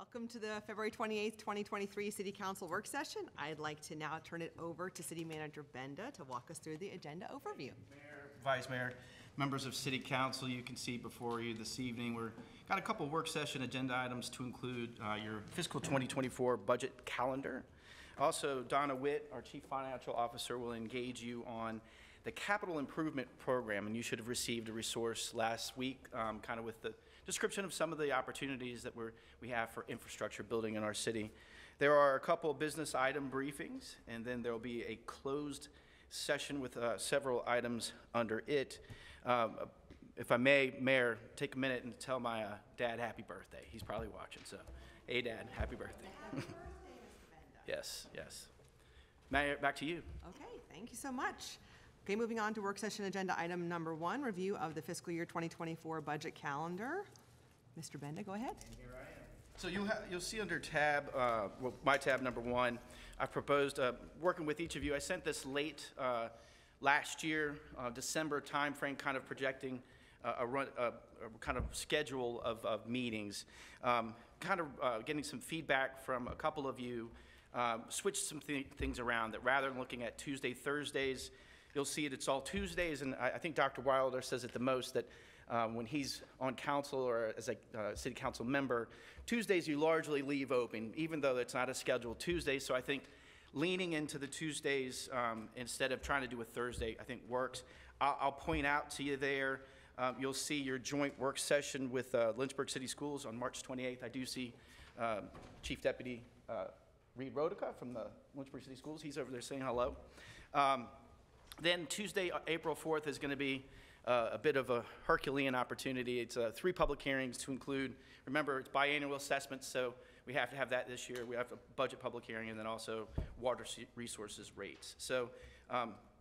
Welcome to the February 28th, 2023 City Council work session. I'd like to now turn it over to City Manager Benda to walk us through the agenda overview. Mayor, Vice Mayor, members of City Council, you can see before you this evening, we've got a couple work session agenda items to include your fiscal 2024 budget calendar. Also, Donna Witt, our Chief Financial Officer, will engage you on the capital improvement program, and you should have received a resource last week, kind of with the description of some of the opportunities that we have for infrastructure building in our city. There are a couple business item briefings, and then there will be a closed session with several items under it. If I may, Mayor, take a minute and tell my dad happy birthday. He's probably watching, so hey, Dad, happy birthday. Happy birthday, Mr. Benda. Yes, yes. Mayor, back to you. Okay, thank you so much. Okay, moving on to work session agenda item number 1, review of the fiscal year 2024 budget calendar. Mr. Benda, go ahead. And here I am. So you'll see under tab, well, my tab number 1, I've proposed working with each of you. I sent this late last year, December timeframe, kind of projecting a kind of schedule of meetings, kind of getting some feedback from a couple of you, switched some things around that rather than looking at Tuesday, Thursdays, you'll see it's all Tuesdays, and I think Dr. Wilder says it the most, that when he's on council or as a city council member, Tuesdays you largely leave open, even though it's not a scheduled Tuesday. So I think leaning into the Tuesdays instead of trying to do a Thursday, I think works. I'll point out to you there, you'll see your joint work session with Lynchburg City Schools on March 28th. I do see Chief Deputy Reed Rodica from the Lynchburg City Schools. He's over there saying hello. Then Tuesday, April 4th is going to be a bit of a Herculean opportunity. It's 3 public hearings to include, remember, it's biannual assessments, so we have to have that this year. We have a budget public hearing and then also water resources rates. So,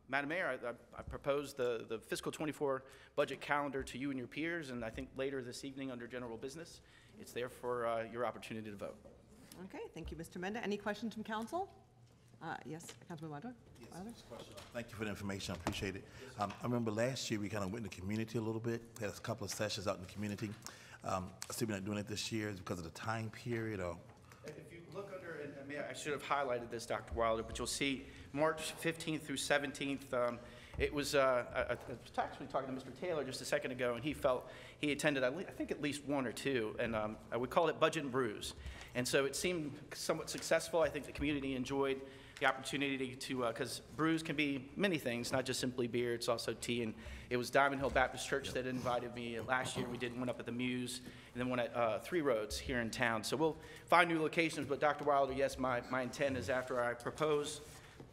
Madam Mayor, I proposed the fiscal 24 budget calendar to you and your peers, and I think later this evening under general business, it's there for your opportunity to vote. Okay, thank you, Mr. Benda. Any questions from council? Yes, Councilman Wilder. Yes, thank you for the information. I appreciate it. I remember last year we kind of went in the community a little bit, had a couple of sessions out in the community. I see we're not doing it this year. Is it because of the time period or? If you look under, and I should have highlighted this, Dr. Wilder, but you'll see March 15th through 17th. It was, I was actually talking to Mr. Taylor just a second ago, and he felt he attended, I think, at least 1 or 2, and we called it Budget and Brews. And so it seemed somewhat successful. I think the community enjoyed the opportunity to, because brews can be many things, not just simply beer, it's also tea. And it was Diamond Hill Baptist Church that invited me. Last year we did one up at the Muse, and then one at 3 Roads here in town. So we'll find new locations, but Dr. Wilder, yes, my intent is after I propose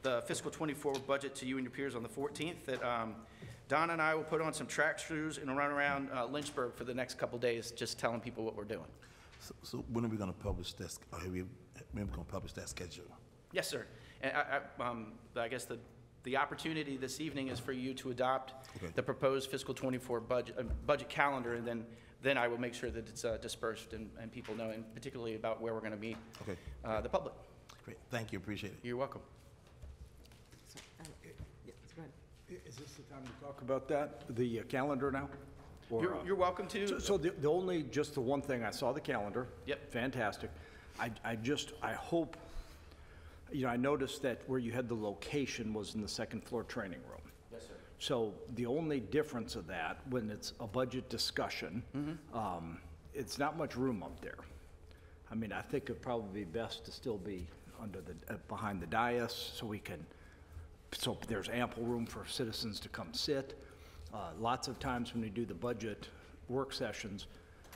the fiscal 24 budget to you and your peers on the 14th, that Donna and I will put on some track shoes and run around Lynchburg for the next couple days, just telling people what we're doing. So when are we going to publish this? Are we going to publish that schedule? Yes, sir. And I guess the opportunity this evening is for you to adopt the proposed fiscal 24 budget calendar, and then I will make sure that it's dispersed and people know, and particularly about where we're going to meet the public. Great. Thank you. Appreciate it. You're welcome. Yes, go ahead. Is this the time to talk about that, the calendar now? Or, you're welcome to. So the only, just the one thing, I saw the calendar. Yep. Fantastic. I hope, you know, I noticed that where you had the location was in the 2nd floor training room. Yes, sir. So the only difference of that, when it's a budget discussion, it's not much room up there. I mean, I think it'd probably be best to still be under the, behind the dais, so there's ample room for citizens to come sit. Lots of times when we do the budget work sessions,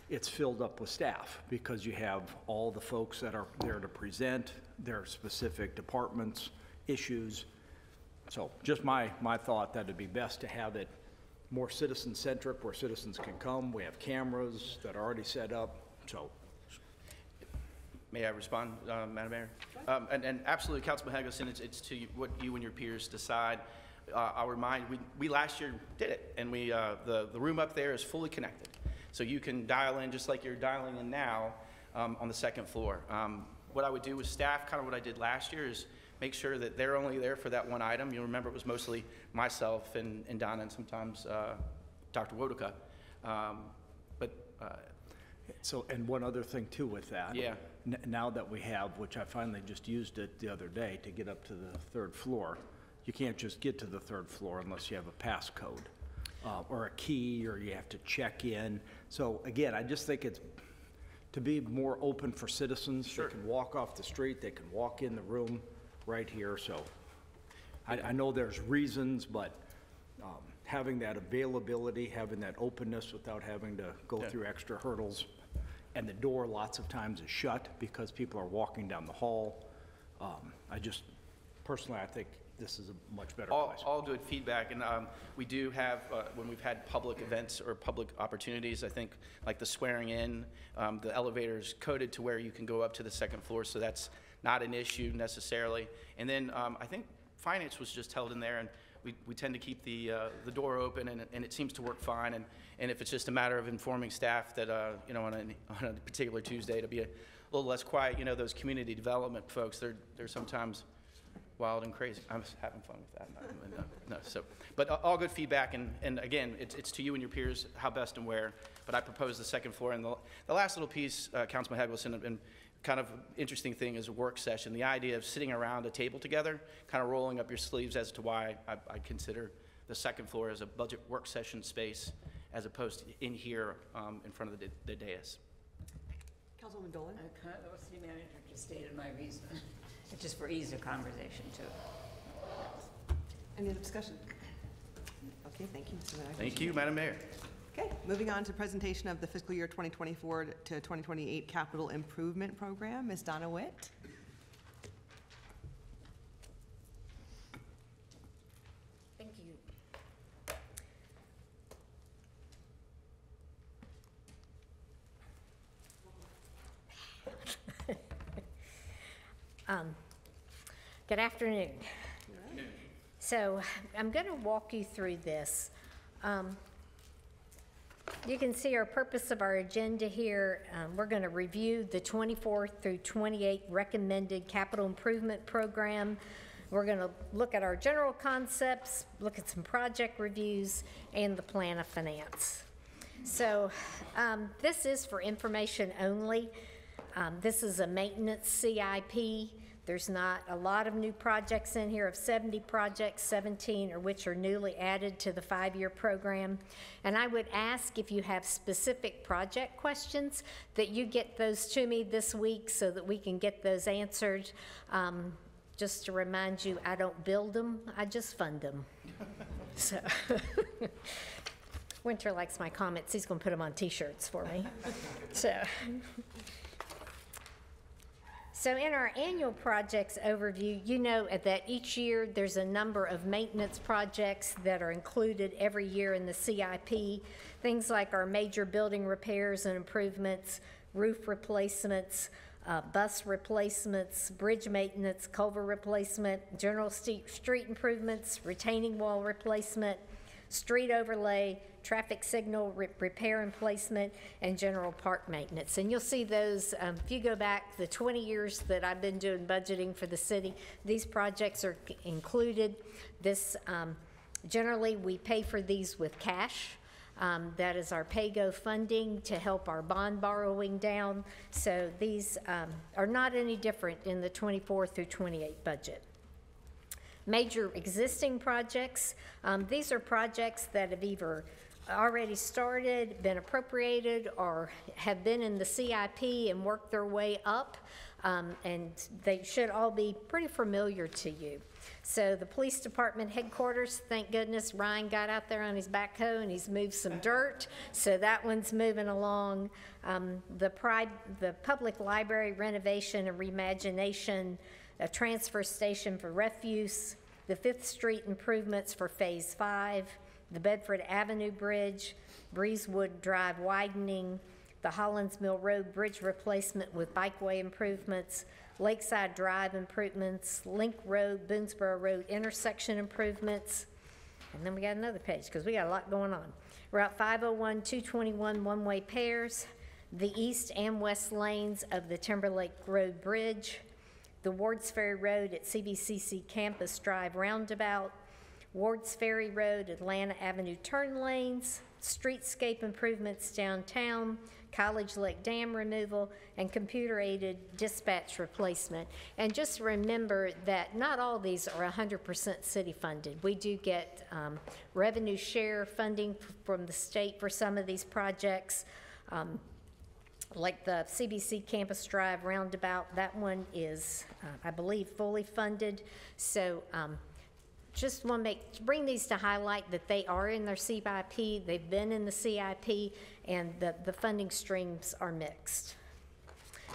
it's filled up with staff because you have all the folks that are there to present their specific departments, issues. So just my thought that it'd be best to have it more citizen-centric where citizens can come. We have cameras that are already set up, so. May I respond, Madam Mayor? And absolutely, Councilman Helgeson, it's to what you and your peers decide. I'll remind, we last year did it, and the room up there is fully connected. So you can dial in just like you're dialing in now on the 2nd floor. What I would do with staff, kind of what I did last year, is make sure that they're only there for that one item. You'll remember it was mostly myself and Donna and sometimes Dr. Wodica. So, and one other thing too with that. Yeah. Now that we have, which I finally just used it the other day to get up to the 3rd floor, you can't just get to the 3rd floor unless you have a passcode or a key, or you have to check in. So again, I just think it's to be more open for citizens. Sure. They can walk off the street, they can walk in the room right here. So I know there's reasons, but having that availability, having that openness without having to go through extra hurdles. And the door lots of times is shut because people are walking down the hall. Personally, I think this is a much better place. All good feedback, and we do have, when we've had public events or public opportunities, I think, like the swearing in, the elevator's coded to where you can go up to the 2nd floor, so that's not an issue necessarily. And then I think finance was just held in there, and we tend to keep the door open, and it seems to work fine. And if it's just a matter of informing staff that, you know, on a particular Tuesday to be a little less quiet, you know, those community development folks, they're sometimes wild and crazy. I'm just having fun with that. But all good feedback, and again, it's to you and your peers how best and where. But I propose the 2nd floor, and the last little piece, Councilman Hegelson, and kind of interesting thing is a work session. The idea of sitting around a table together, kind of rolling up your sleeves as to why I consider the 2nd floor as a budget work session space, as opposed to in here in front of the dais. Councilwoman Dolan? The city manager just stated my reason. It's just for ease of conversation, too. Any other discussion? Okay, thank you, Mr. Mayor. Thank you, Madam Mayor. Okay, moving on to presentation of the fiscal year 2024 to 2028 capital improvement program. Ms. Donna Witt. Thank you. Good afternoon. So I'm going to walk you through this. You can see our purpose of our agenda here. We're going to review the 24 through 28 recommended capital improvement program. We're going to look at our general concepts, look at some project reviews, and the plan of finance. So this is for information only. This is a maintenance CIP. There's not a lot of new projects in here. Of 70 projects, 17 are which are newly added to the 5-year program. And I would ask if you have specific project questions that you get those to me this week so that we can get those answered. Just to remind you, I don't build them, I just fund them. So Winter likes my comments. He's going to put them on t-shirts for me. So in our annual projects overview, you know that each year there's a number of maintenance projects that are included every year in the CIP. Things like our major building repairs and improvements, roof replacements, bus replacements, bridge maintenance, culvert replacement, general street improvements, retaining wall replacement, street overlay, traffic signal repair and placement, and general park maintenance. And you'll see those, if you go back the 20 years that I've been doing budgeting for the city, these projects are included. This, generally we pay for these with cash. That is our pay-go funding to help our bond borrowing down. So these are not any different in the 24 through 28 budget. Major existing projects, these are projects that have either already started, been appropriated, or have been in the CIP and worked their way up, and they should all be pretty familiar to you. So the police department headquarters, thank goodness Ryan got out there on his backhoe and he's moved some dirt, so that one's moving along. The public library renovation and reimagination, a transfer station for refuse, the 5th Street improvements for Phase 5, the Bedford Avenue Bridge, Breezewood Drive widening, the Hollins Mill Road Bridge replacement with bikeway improvements, Lakeside Drive improvements, Link Road, Boonesboro Road intersection improvements, and then we got another page because we got a lot going on. Route 501, 221 one-way pairs, the east and west lanes of the Timberlake Road Bridge, the Wards Ferry Road at CBCC Campus Drive roundabout, Wards Ferry Road, Atlanta Avenue turn lanes, streetscape improvements downtown, College Lake Dam removal, and computer-aided dispatch replacement. And just remember that not all these are 100% city-funded. We do get revenue share funding from the state for some of these projects. Like the CBC Campus Drive roundabout, that one is, I believe, fully funded. So just want to bring these to highlight that they are in their CIP, they've been in the CIP, and the funding streams are mixed.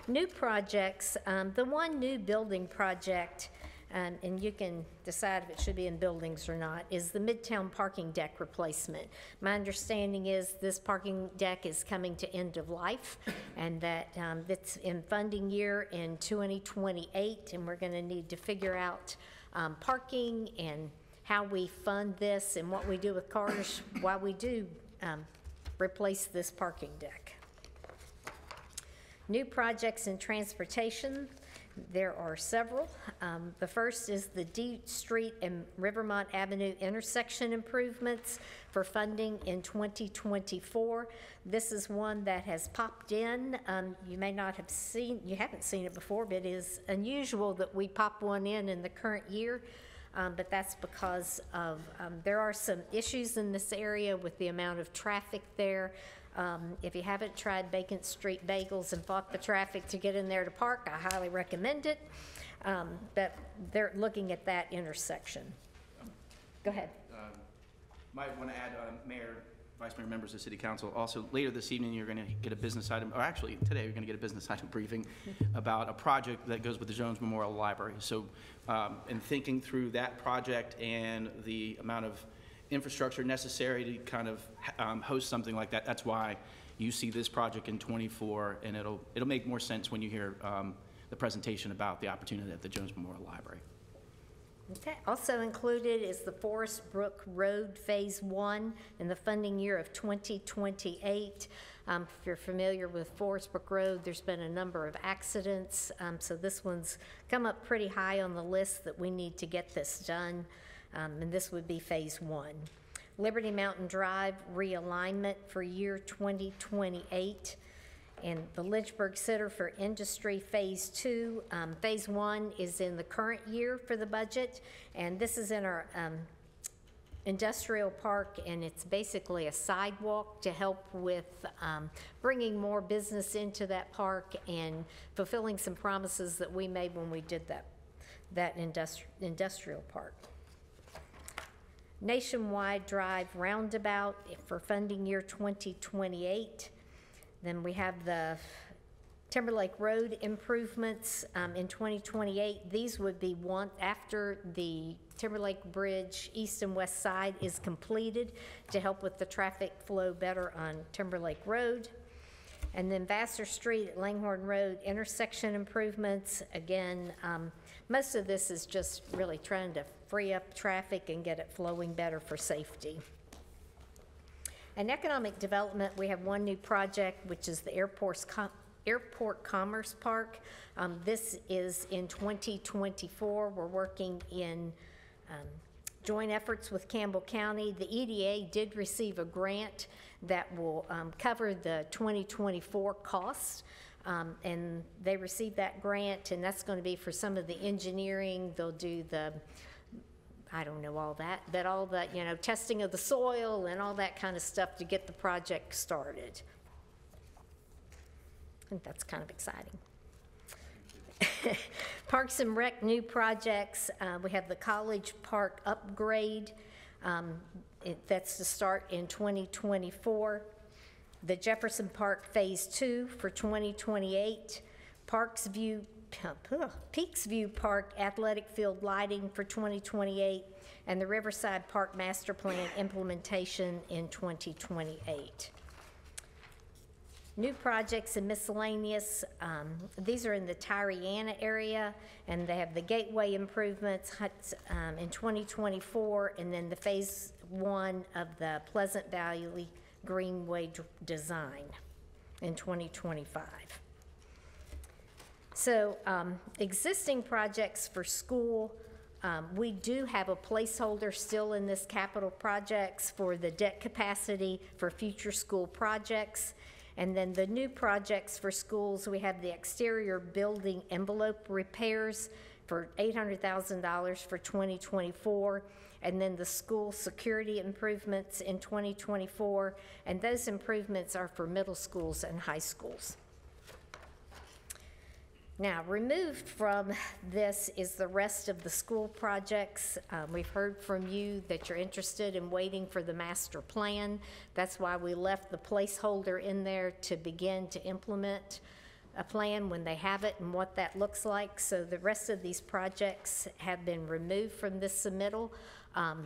New projects, the one new building project, and you can decide if it should be in buildings or not, is the Midtown parking deck replacement. My understanding is this parking deck is coming to end of life, and that it's in funding year in 2028, and we're going to need to figure out parking and how we fund this and what we do with cars while we do replace this parking deck. New projects in transportation. There are several. The first is the D Street and Rivermont Avenue intersection improvements for funding in 2024. This is one that has popped in. You may not have seen, you haven't seen it before, but it is unusual that we pop one in the current year. But that's because of, there are some issues in this area with the amount of traffic there. If you haven't tried Bacon Street Bagels and fought the traffic to get in there to park, I highly recommend it. But they're looking at that intersection. Go ahead. Might want to add, Mayor, Vice Mayor, members of City Council, also later this evening you're going to get a business item, or actually today you're going to get a business item briefing about a project that goes with the Jones Memorial Library. So in thinking through that project and the amount of infrastructure necessary to kind of host something like that, that's why you see this project in 24, and it'll make more sense when you hear the presentation about the opportunity at the Jones Memorial Library. Okay, also included is the Forest Brook Road Phase 1 in the funding year of 2028. If you're familiar with Forest Brook Road, there's been a number of accidents, so this one's come up pretty high on the list that we need to get this done, and this would be Phase 1. Liberty Mountain Drive realignment for year 2028. And the Lynchburg Center for Industry Phase 2. Phase 1 is in the current year for the budget, and this is in our industrial park, and it's basically a sidewalk to help with bringing more business into that park and fulfilling some promises that we made when we did that industrial park. Nationwide Drive roundabout for funding year 2028. Then we have the Timberlake Road improvements in 2028. These would be one after the Timberlake Bridge east and west side is completed to help with the traffic flow better on Timberlake Road. And then Vassar Street at Langhorne Road intersection improvements. Again, most of this is just really trying to free up traffic and get it flowing better for safety. In economic development, we have one new project, which is the Airport Commerce Park. This is in 2024. We're working in joint efforts with Campbell County. The EDA did receive a grant that will cover the 2024 costs. And they received that grant, and that's going to be for some of the engineering. They'll do the, I don't know all that, but all the, testing of the soil and all that kind of stuff to get the project started. I think that's kind of exciting. Parks and Rec new projects. We have the College Park upgrade. That's to start in 2024. The Jefferson Park Phase 2 for 2028. Peaks View Park athletic field lighting for 2028, and the Riverside Park Master Plan implementation in 2028. New projects and miscellaneous, these are in the Tyriana area, and they have the gateway improvements in 2024, and then the Phase 1 of the Pleasant Valley Greenway design in 2025. So existing projects for school We do have a placeholder still in this capital projects for the debt capacity for future school projects. And then the new projects for schools, we have the exterior building envelope repairs for $800,000 for 2024, and then the school security improvements in 2024, and those improvements are for middle schools and high schools. Now, removed from this is the rest of the school projects. We've heard from you that you're interested in waiting for the master plan. That's why we left the placeholder in there to begin to implement a plan when they have it and what that looks like. So the rest of these projects have been removed from this submittal. Of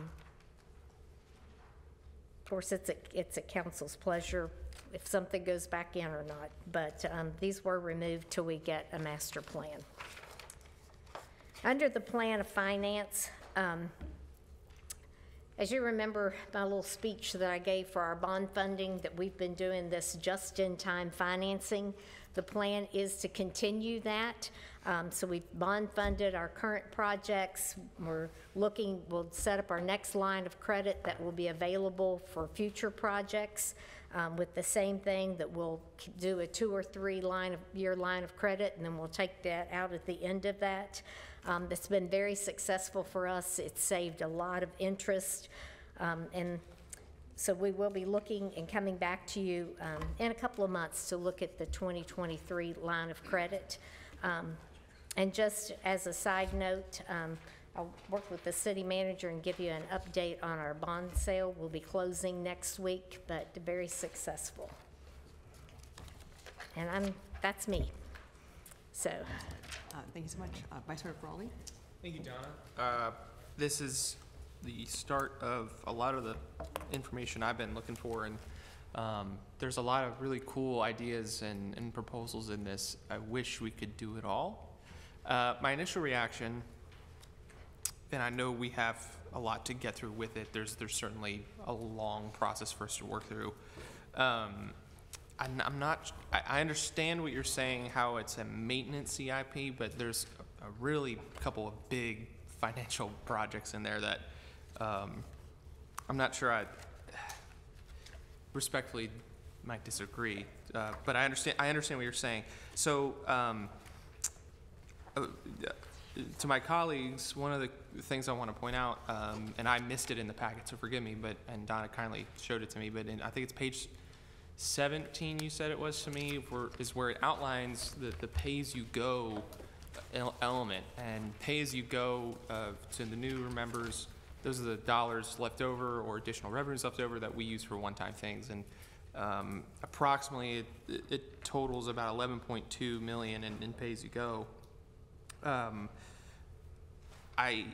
course, it's at council's pleasure if something goes back in or not, but these were removed till we get a master plan. Under the plan of finance, as you remember my little speech that I gave for our bond funding, that we've been doing this just-in-time financing. The plan is to continue that. So we've bond funded our current projects. We'll set up our next line of credit that will be available for future projects with the same thing, that we'll do a 2 or 3 year line of credit, and then we'll take that out at the end of that. It's been very successful for us. It's saved a lot of interest. And so we will be looking and coming back to you in a couple of months to look at the 2023 line of credit. And just as a side note, I'll work with the city manager and give you an update on our bond sale. We'll be closing next week, but very successful. And that's me. So. Thank you so much. Vice Mayor Frawley? Thank you, Donna. This is the start of a lot of the information I've been looking for, and there's a lot of really cool ideas and proposals in this. I wish we could do it all. My initial reaction, and I know we have a lot to get through with it, there's certainly a long process for us to work through. I understand what you're saying, how it's a maintenance CIP, but there's a really couple of big financial projects in there that I'm not sure I respectfully might disagree, but I understand what you're saying. So to my colleagues, one of the things I want to point out, and I missed it in the packet, so forgive me, and Donna kindly showed it to me, but I think it's page 17, you said it was to me, is where it outlines the pay-as-you-go element. And pay-as-you-go, to the newer members, those are the dollars left over or additional revenues left over that we use for one-time things. And approximately, it totals about $11.2 million in pay-as-you-go. I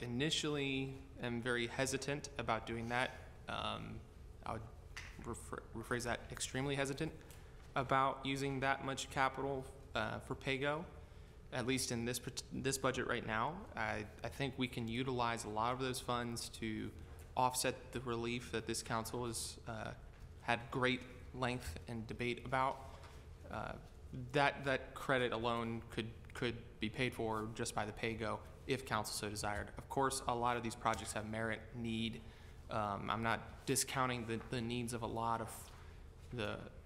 initially am very hesitant about doing that. I would rephrase that, extremely hesitant about using that much capital for PAYGO, at least in this budget right now. I think we can utilize a lot of those funds to offset the relief that this council has had great length and debate about. That credit alone could be paid for just by the PAYGO if council so desired. Of course, a lot of these projects have merit, need. I'm not discounting the needs of a lot of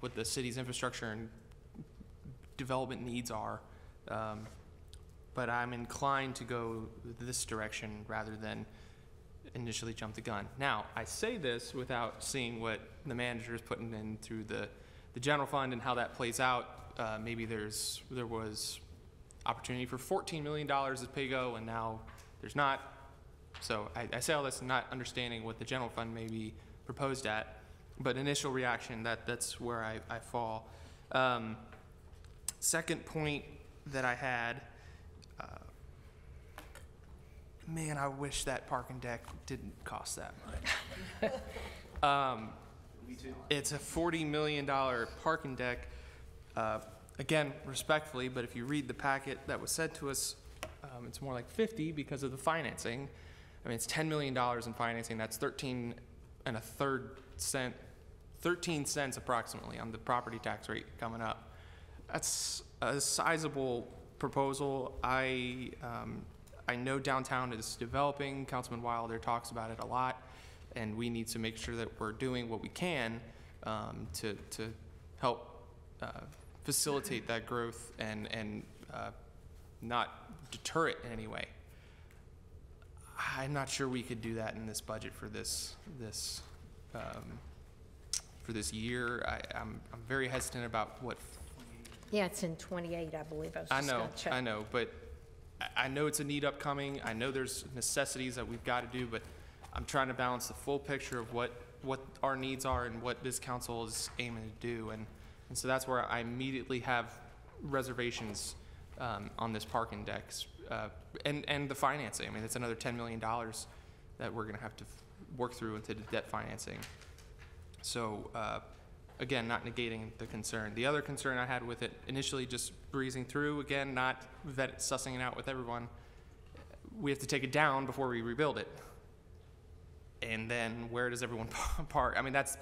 what the city's infrastructure and development needs are, but I'm inclined to go this direction rather than initially jump the gun. Now, I say this without seeing what the manager is putting in through the general fund and how that plays out. Maybe there was opportunity for $14 million as PAYGO, and now there's not. So I say all this not understanding what the general fund may be proposed at, but initial reaction, that's where I fall. Second point that I had, man, I wish that parking deck didn't cost that much. Me too. It's a $40 million parking deck. Again, respectfully, but if you read the packet that was said to us, it's more like 50 because of the financing. I mean, it's $10 million in financing. That's 13 cents approximately on the property tax rate coming up. That's a sizable proposal. I know downtown is developing. Councilman Wilder talks about it a lot, and we need to make sure that we're doing what we can to help facilitate that growth and not deter it in any way. I'm not sure we could do that in this budget for this year. I'm very hesitant about what. Yeah, it's in 28, I believe. I was just gonna check. I know, but I know it's a need upcoming. I know there's necessities that we've got to do, but I'm trying to balance the full picture of what our needs are and what this council is aiming to do, and so that's where I immediately have reservations on this parking decks and the financing. I mean, it's another $10 million that we're going to have to work through into the debt financing. So again, not negating the concern. The other concern I had with it initially, just breezing through, again, not sussing it out with everyone, we have to take it down before we rebuild it. And then where does everyone park? I mean, that's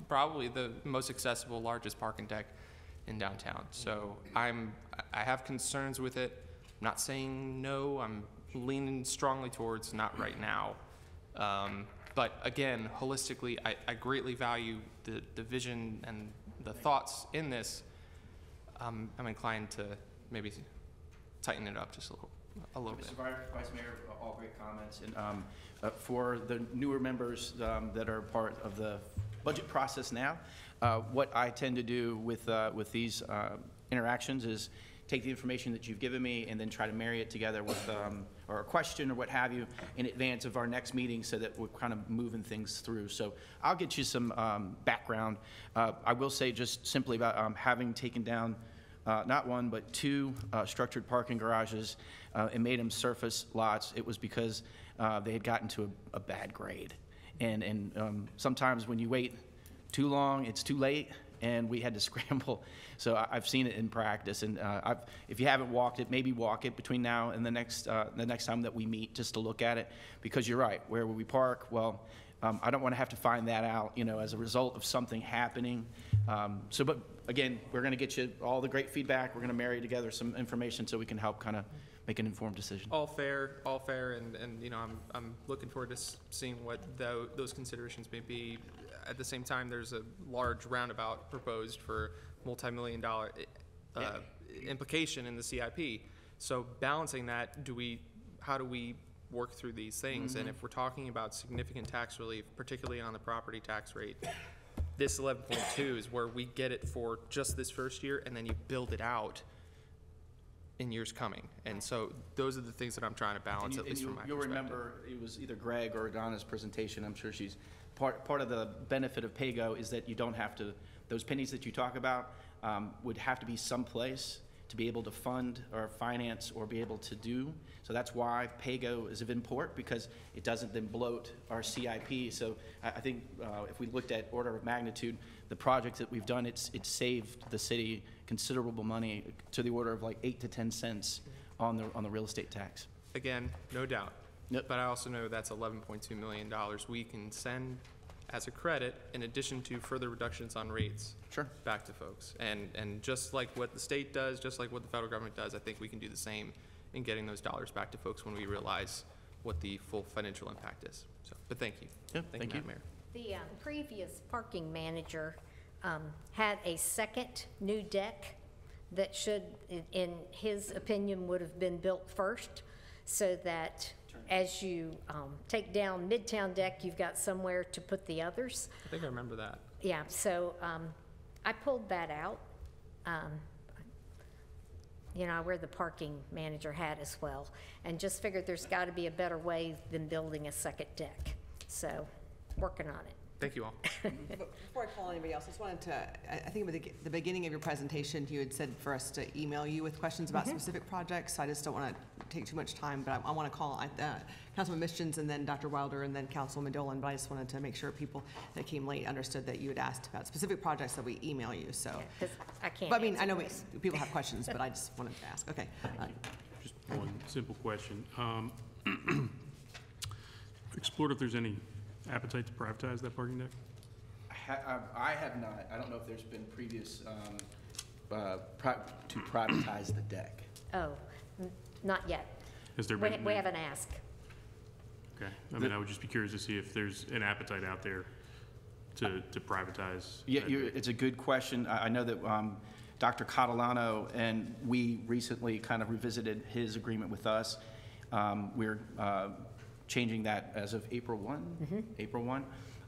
probably the most accessible, largest parking deck in downtown. So I have concerns with it. I'm not saying no. I'm leaning strongly towards not right now. But again, holistically, I greatly value the vision and the thoughts in this. I'm inclined to maybe tighten it up just a little bit. Mr. Vice Mayor, all great comments. And for the newer members that are part of the budget process now, what I tend to do with these interactions is take the information that you've given me and then try to marry it together with or a question or what have you in advance of our next meeting so that we're kind of moving things through. So I'll get you some background. I will say just simply about having taken down not one, but two structured parking garages and made them surface lots. It was because they had gotten to a bad grade. And sometimes when you wait too long, it's too late, and we had to scramble. So I've seen it in practice, and if you haven't walked it, maybe walk it between now and the next time that we meet, just to look at it, because you're right. Where will we park? Well, I don't want to have to find that out, as a result of something happening. But again, we're going to get you all the great feedback. We're going to marry together some information so we can help kind of make an informed decision. All fair, and I'm looking forward to seeing what those considerations may be. At the same time, there's a large roundabout proposed for multi-million-dollar implication in the CIP. So balancing that, how do we work through these things? Mm-hmm. And if we're talking about significant tax relief, particularly on the property tax rate, this 11.2 is where we get it for just this first year, and then you build it out in years coming. And so those are the things that I'm trying to balance, at least from my perspective. You'll remember, it was either Greg or Donna's presentation. I'm sure she's part of the benefit of PAYGO is that you don't have to, those pennies that you talk about would have to be someplace to be able to fund or finance or be able to do. So that's why PAYGO is of import, because it doesn't then bloat our CIP. So I think if we looked at order of magnitude, the projects that we've done, it's saved the city considerable money to the order of like 8 to 10 cents on the real estate tax. Again, no doubt. Yep. But I also know that's $11.2 million we can send as a credit in addition to further reductions on rates. Sure. Back to folks. And just like what the state does, just like what the federal government does, I think we can do the same in getting those dollars back to folks when we realize what the full financial impact is. So, but thank you. Yep, thank you, Mayor. The previous parking manager had a second new deck that should, in his opinion, would have been built first, so that as you take down Midtown deck, you've got somewhere to put the others. I think I remember that. Yeah, so I pulled that out. I wear the parking manager hat as well, and just figured there's got to be a better way than building a second deck. So, working on it. Thank you all. Before I call anybody else, I just wanted to, I think at the beginning of your presentation, you had said for us to email you with questions about specific projects. I just don't want to take too much time, but I want to call Councilman Mischens and then Dr. Wilder and then Councilman Dolan, but I just wanted to make sure people that came late understood that you had asked about specific projects that we email you, so. Because I can't But I mean, answer I know those. people have questions, but I just wanted to ask. Okay. Just one simple question. Explored if there's any appetite to privatize that parking deck? I have not. I don't know if there's been previous to privatize the deck. Oh, not yet. Has there We been? we haven't asked. Okay, I mean, I would just be curious to see if there's an appetite out there to privatize. Yeah, that. it's a good question. I know that Dr. Catalano and we recently kind of revisited his agreement with us. We're changing that as of April 1, April 1.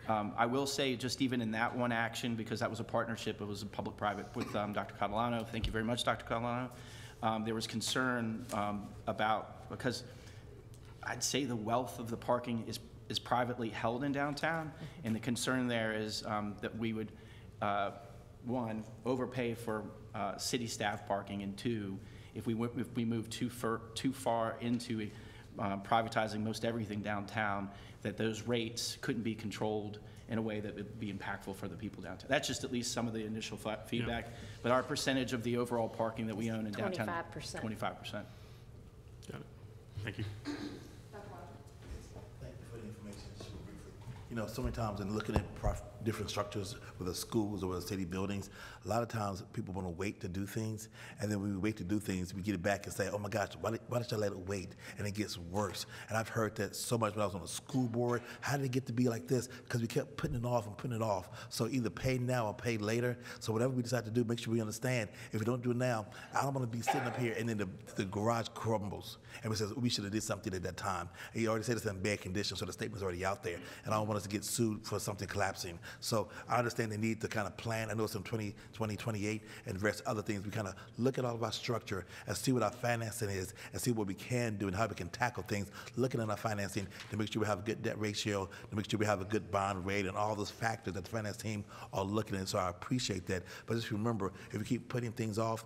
I will say, just even in that one action, because that was a partnership, it was a public-private with Dr. Catalano. Thank you very much, Dr. Catalano. There was concern about, because I'd say the wealth of the parking is privately held in downtown, and the concern there is that we would, one, overpay for city staff parking, and two, if we move too far into privatizing most everything downtown, that those rates couldn't be controlled in a way that would be impactful for the people downtown. That's just at least some of the initial feedback. But our percentage of the overall parking that we own in downtown. 25%. 25%. Got it. Thank you. Thank you for the information. Super briefly. You know, so many times in looking at different structures, whether schools or whether city buildings, a lot of times people want to wait to do things, and then when we wait to do things, we get it back and say, oh my gosh, why did you let it wait? And it gets worse. And I've heard that so much when I was on the school board. How did it get to be like this? Because we kept putting it off and putting it off. So either pay now or pay later. So whatever we decide to do, make sure we understand. If we don't do it now, I don't want to be sitting up here and then the garage crumbles. And we says we should have did something at that time. And you already said it's in bad condition, so the statement's already out there. And I don't want us to get sued for something collapsing. So I understand the need to kind of plan. I know it's in 2028 and rest other things. We kind of look at all of our structure and see what our financing is and see what we can do and how we can tackle things, looking at our financing to make sure we have a good debt ratio, to make sure we have a good bond rate and all those factors that the finance team are looking at. So I appreciate that. But just remember, if we keep putting things off,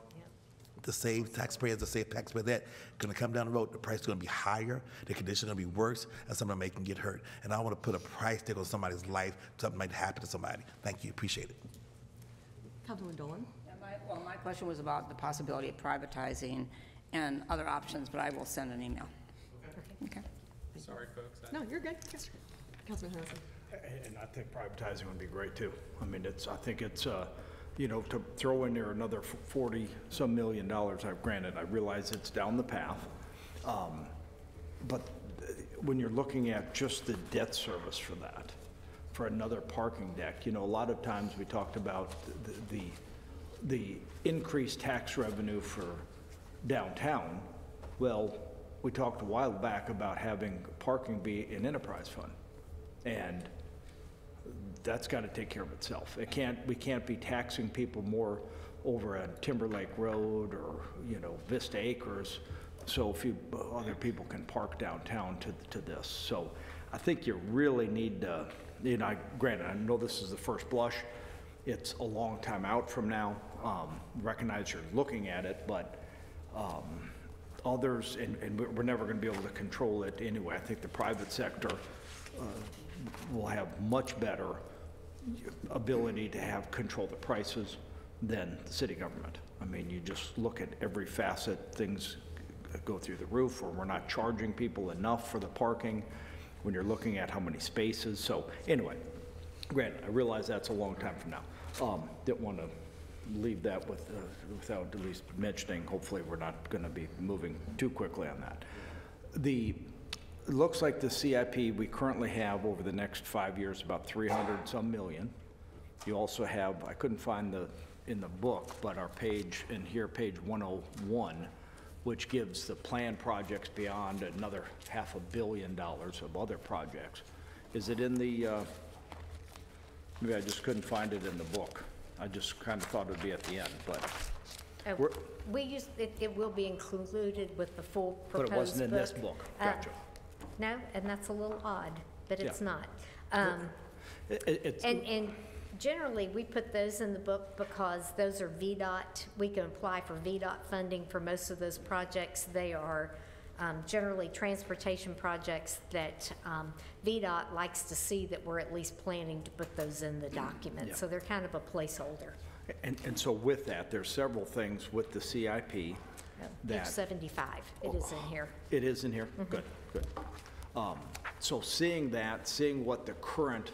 to save taxpayers, that going to come down the road, the price is going to be higher, the condition is going to be worse, and someone may can get hurt. And I don't want to put a price tag on somebody's life, something might happen to somebody. Thank you, appreciate it. Councilwoman Dolan? Well, my question was about the possibility of privatizing and other options, but I will send an email. Okay. Sorry, folks. No, you're good. Yes, Councilman Hanson. And I think privatizing would be great too. I mean, I think it's, you know, to throw in there another 40-some million dollars, granted, I realize it's down the path. But when you're looking at just the debt service for that, for another parking deck, you know, a lot of times we talked about the increased tax revenue for downtown. Well, we talked a while back about having parking be an enterprise fund. And that's got to take care of itself. We can't be taxing people more over at Timberlake Road or, you know, Vista Acres, so few other people can park downtown to this. So I think you really need to, you know, granted, I know this is the first blush. It's a long time out from now. Recognize you're looking at it, but others, and we're never going to be able to control it anyway. I think the private sector will have much better ability to control the prices than the city government. I mean, you just look at every facet, things go through the roof, or we're not charging people enough for the parking when you're looking at how many spaces. So anyway, granted, I realize that's a long time from now. Didn't want to leave that without at least mentioning, hopefully we're not going to be moving too quickly on that. It looks like the CIP we currently have over the next 5 years about 300-some million. You also have, I couldn't find in the book, but our page in here, page 101, which gives the planned projects beyond another $500 million of other projects. Is it in the, maybe I just couldn't find it in the book. I just kind of thought it'd be at the end, but. We use, it will be included with the full proposed book. But it wasn't in this book, gotcha. No, and that's a little odd, but it's Yeah. not. It's, And generally, we put those in the book because those are VDOT. We can apply for VDOT funding for most of those projects. They are generally transportation projects that VDOT likes to see that we're at least planning to put those in the document. Yeah. So they're kind of a placeholder. and so with that, there's several things with the CIP Page that. 75, it is in here. It is in here? Good, good. So seeing what the current,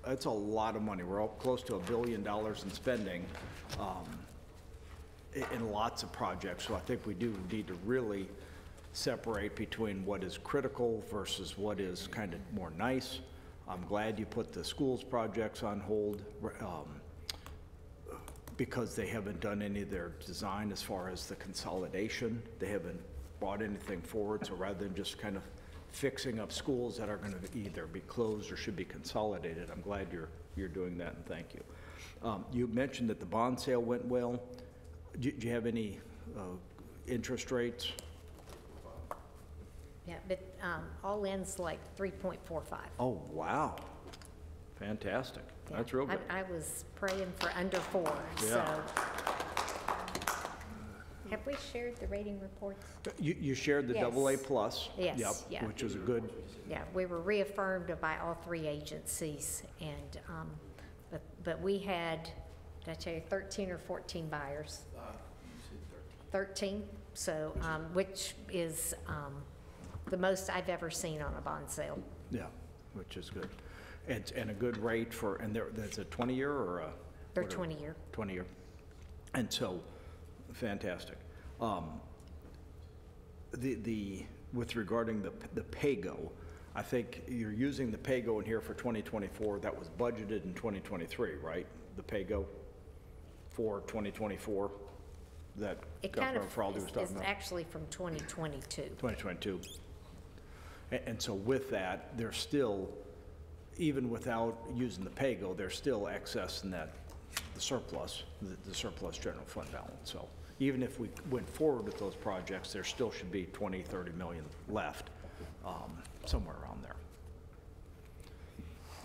that's a lot of money. We're up close to $1 billion in spending. in lots of projects, so I think we do need to really separate between what is critical versus what is kind of more nice. I'm glad you put the schools projects on hold because they haven't done any of their design as far as the consolidation. They haven't brought anything forward, so rather than just kind of fixing up schools that are going to either be closed or should be consolidated, I'm glad you're doing that, and thank you. You mentioned that the bond sale went well. Do you have any interest rates? Yeah, but all in's like 3.45. Oh, wow. Fantastic. Yeah. That's real good. I was praying for under 4, Yeah. so. Have we shared the rating reports? You shared the Yes. AA plus. Yes, Yep, yeah. which is a good, Yeah, we were reaffirmed by all 3 agencies, and, but we had, did I tell you, 13 or 14 buyers? 13, so, which is the most I've ever seen on a bond sale. yeah, which is good. And a good rate for, and that's a 20-year or a? They're whatever? 20-year. 20-year. And so, fantastic. With regarding the pay-go, I think you're using the pay-go in here for 2024. That was budgeted in 2023, right? The pay-go for 2024 that It kind Governor of Feraldi was is talking about? actually from 2022. 2022. And so with that, there's still, even without using the pay-go, there's still excess in that, the surplus general fund balance. So even if we went forward with those projects, there still should be 20, 30 million left, somewhere around there.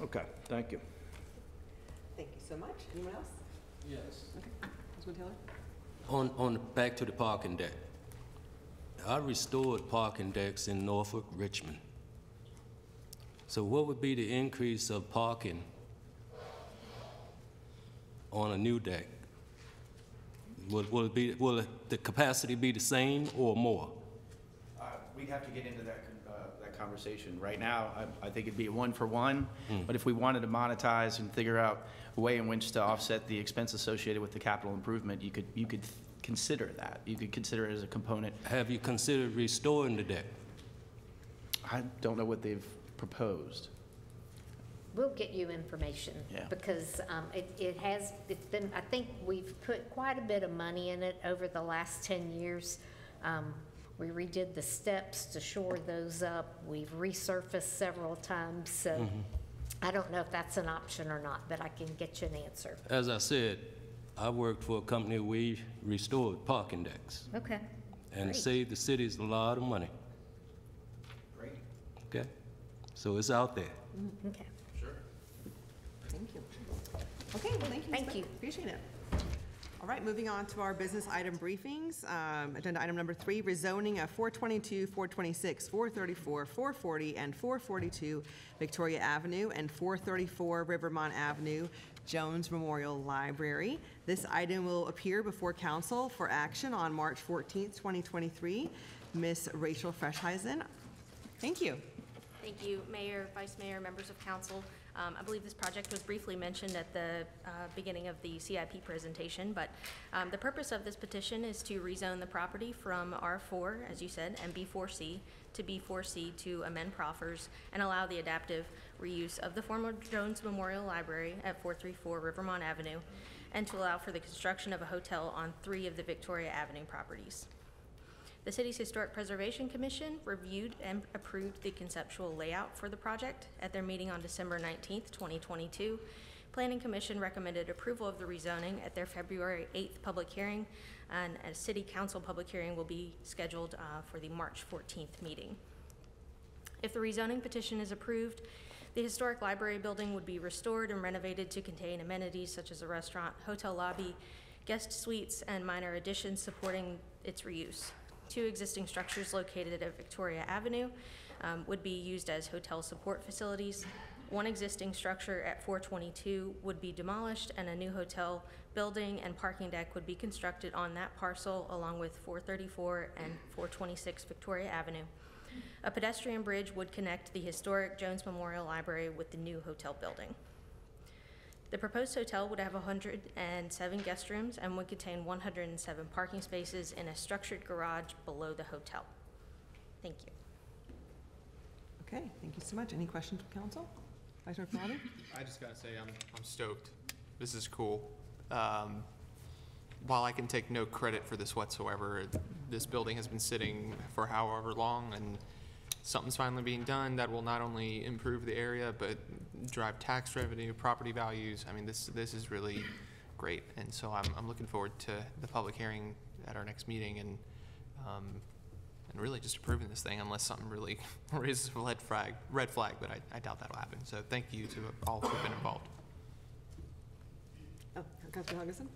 Okay, thank you. Thank you so much. Anyone else? Yes. Okay. Councilman Taylor? Back to the parking deck. I restored parking decks in Norfolk, Richmond. So what would be the increase of parking on a new deck? Will the capacity be the same or more? We'd have to get into that conversation. Right now, I think it'd be a 1-for-1, but if we wanted to monetize and figure out a way in which to offset the expense associated with the capital improvement, you could consider that. You could consider it as a component. Have you considered restoring the deck? I don't know what they've proposed. We'll get you information. Yeah. Because it's been, I think we've put quite a bit of money in it over the last 10 years. We redid the steps to shore those up. We've resurfaced several times, so I don't know if that's an option or not, but I can get you an answer. As I said, I worked for a company, we restored parking decks Okay. and Great. saved the cities a lot of money. Great. Okay? So it's out there. Okay. Thank you. Okay, well, thank you. Ms. Thank Beck. you. Appreciate it. All right, moving on to our business item briefings. Agenda item number 3, rezoning of 422, 426, 434, 440, and 442 Victoria Avenue and 434 Rivermont Avenue, Jones Memorial Library. This item will appear before council for action on March 14th, 2023. Ms. Rachel Freshheisen, thank you. Thank you, Mayor, Vice Mayor, members of council. I believe this project was briefly mentioned at the beginning of the CIP presentation, but the purpose of this petition is to rezone the property from R4, as you said, and B4C to B4C to amend proffers and allow the adaptive reuse of the former Jones Memorial Library at 434 Rivermont Avenue, and to allow for the construction of a hotel on 3 of the Victoria Avenue properties. The City's Historic Preservation Commission reviewed and approved the conceptual layout for the project at their meeting on December 19th, 2022. Planning Commission recommended approval of the rezoning at their February 8th public hearing, and a City Council public hearing will be scheduled for the March 14th meeting. If the rezoning petition is approved, the historic library building would be restored and renovated to contain amenities such as a restaurant, hotel lobby, guest suites, and minor additions supporting its reuse. 2 existing structures located at Victoria Avenue would be used as hotel support facilities. 1 existing structure at 422 would be demolished, and a new hotel building and parking deck would be constructed on that parcel, along with 434 and 426 Victoria Avenue. A pedestrian bridge would connect the historic Jones Memorial Library with the new hotel building. The proposed hotel would have 107 guest rooms and would contain 107 parking spaces in a structured garage below the hotel. Thank you. Okay, thank you so much. Any questions from council? Vice Mayor Fawley? I just gotta say, I'm stoked. This is cool. While I can take no credit for this whatsoever, this building has been sitting for however long, and something's finally being done that will not only improve the area, but drive tax revenue, property values. I mean, this is really great, and so I'm looking forward to the public hearing at our next meeting, and really just approving this thing, unless something really raises a red flag, but I doubt that'll happen. So thank you to all who've been involved. Oh, Councilor Hugginson?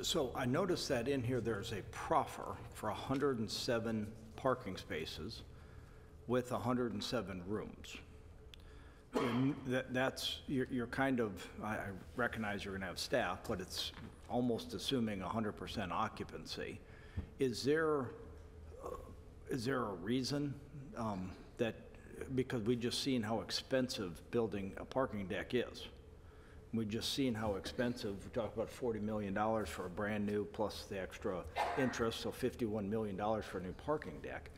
So I noticed that in here, there's a proffer for 107 parking spaces with 107 rooms. And that's, you're kind of, I recognize you're gonna have staff, but it's almost assuming 100% occupancy. Is there a reason that, because we just seen how expensive building a parking deck is? We just seen how expensive, we talked about $40 million for a brand new plus the extra interest, so $51 million for a new parking deck.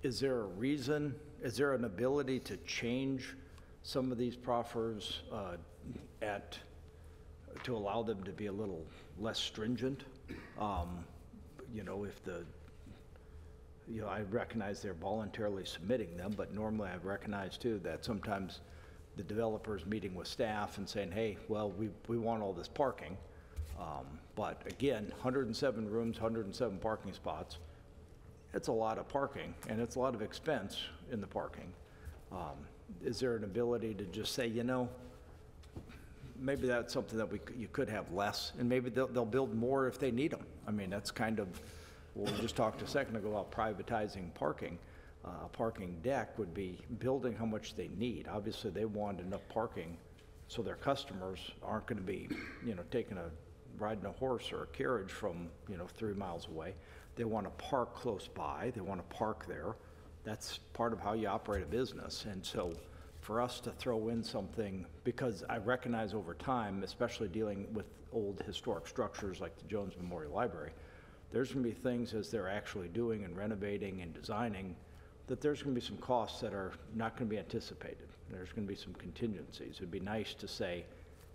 Is there a reason, is there an ability to change some of these proffers to allow them to be a little less stringent? You know, if I recognize they're voluntarily submitting them, but normally I've recognized too that sometimes the developer's meeting with staff and saying, hey, well, we want all this parking. But again, 107 rooms, 107 parking spots, it's a lot of parking and it's a lot of expense in the parking. Is there an ability to just say, you know, maybe that's something that you could have less, and maybe they'll build more if they need them. I mean, that's kind of, well, we just talked a second ago about privatizing parking. A parking deck would be building how much they need. Obviously, they want enough parking so their customers aren't going to be, you know, riding a horse or a carriage from, 3 miles away. They want to park close by. They want to park there. That's part of how you operate a business. And so for us to throw in something, because I recognize over time, especially dealing with old historic structures like the Jones Memorial Library, there's going to be things as they're actually doing and renovating and designing that there's going to be some costs that are not going to be anticipated. There's going to be some contingencies. It'd be nice to say,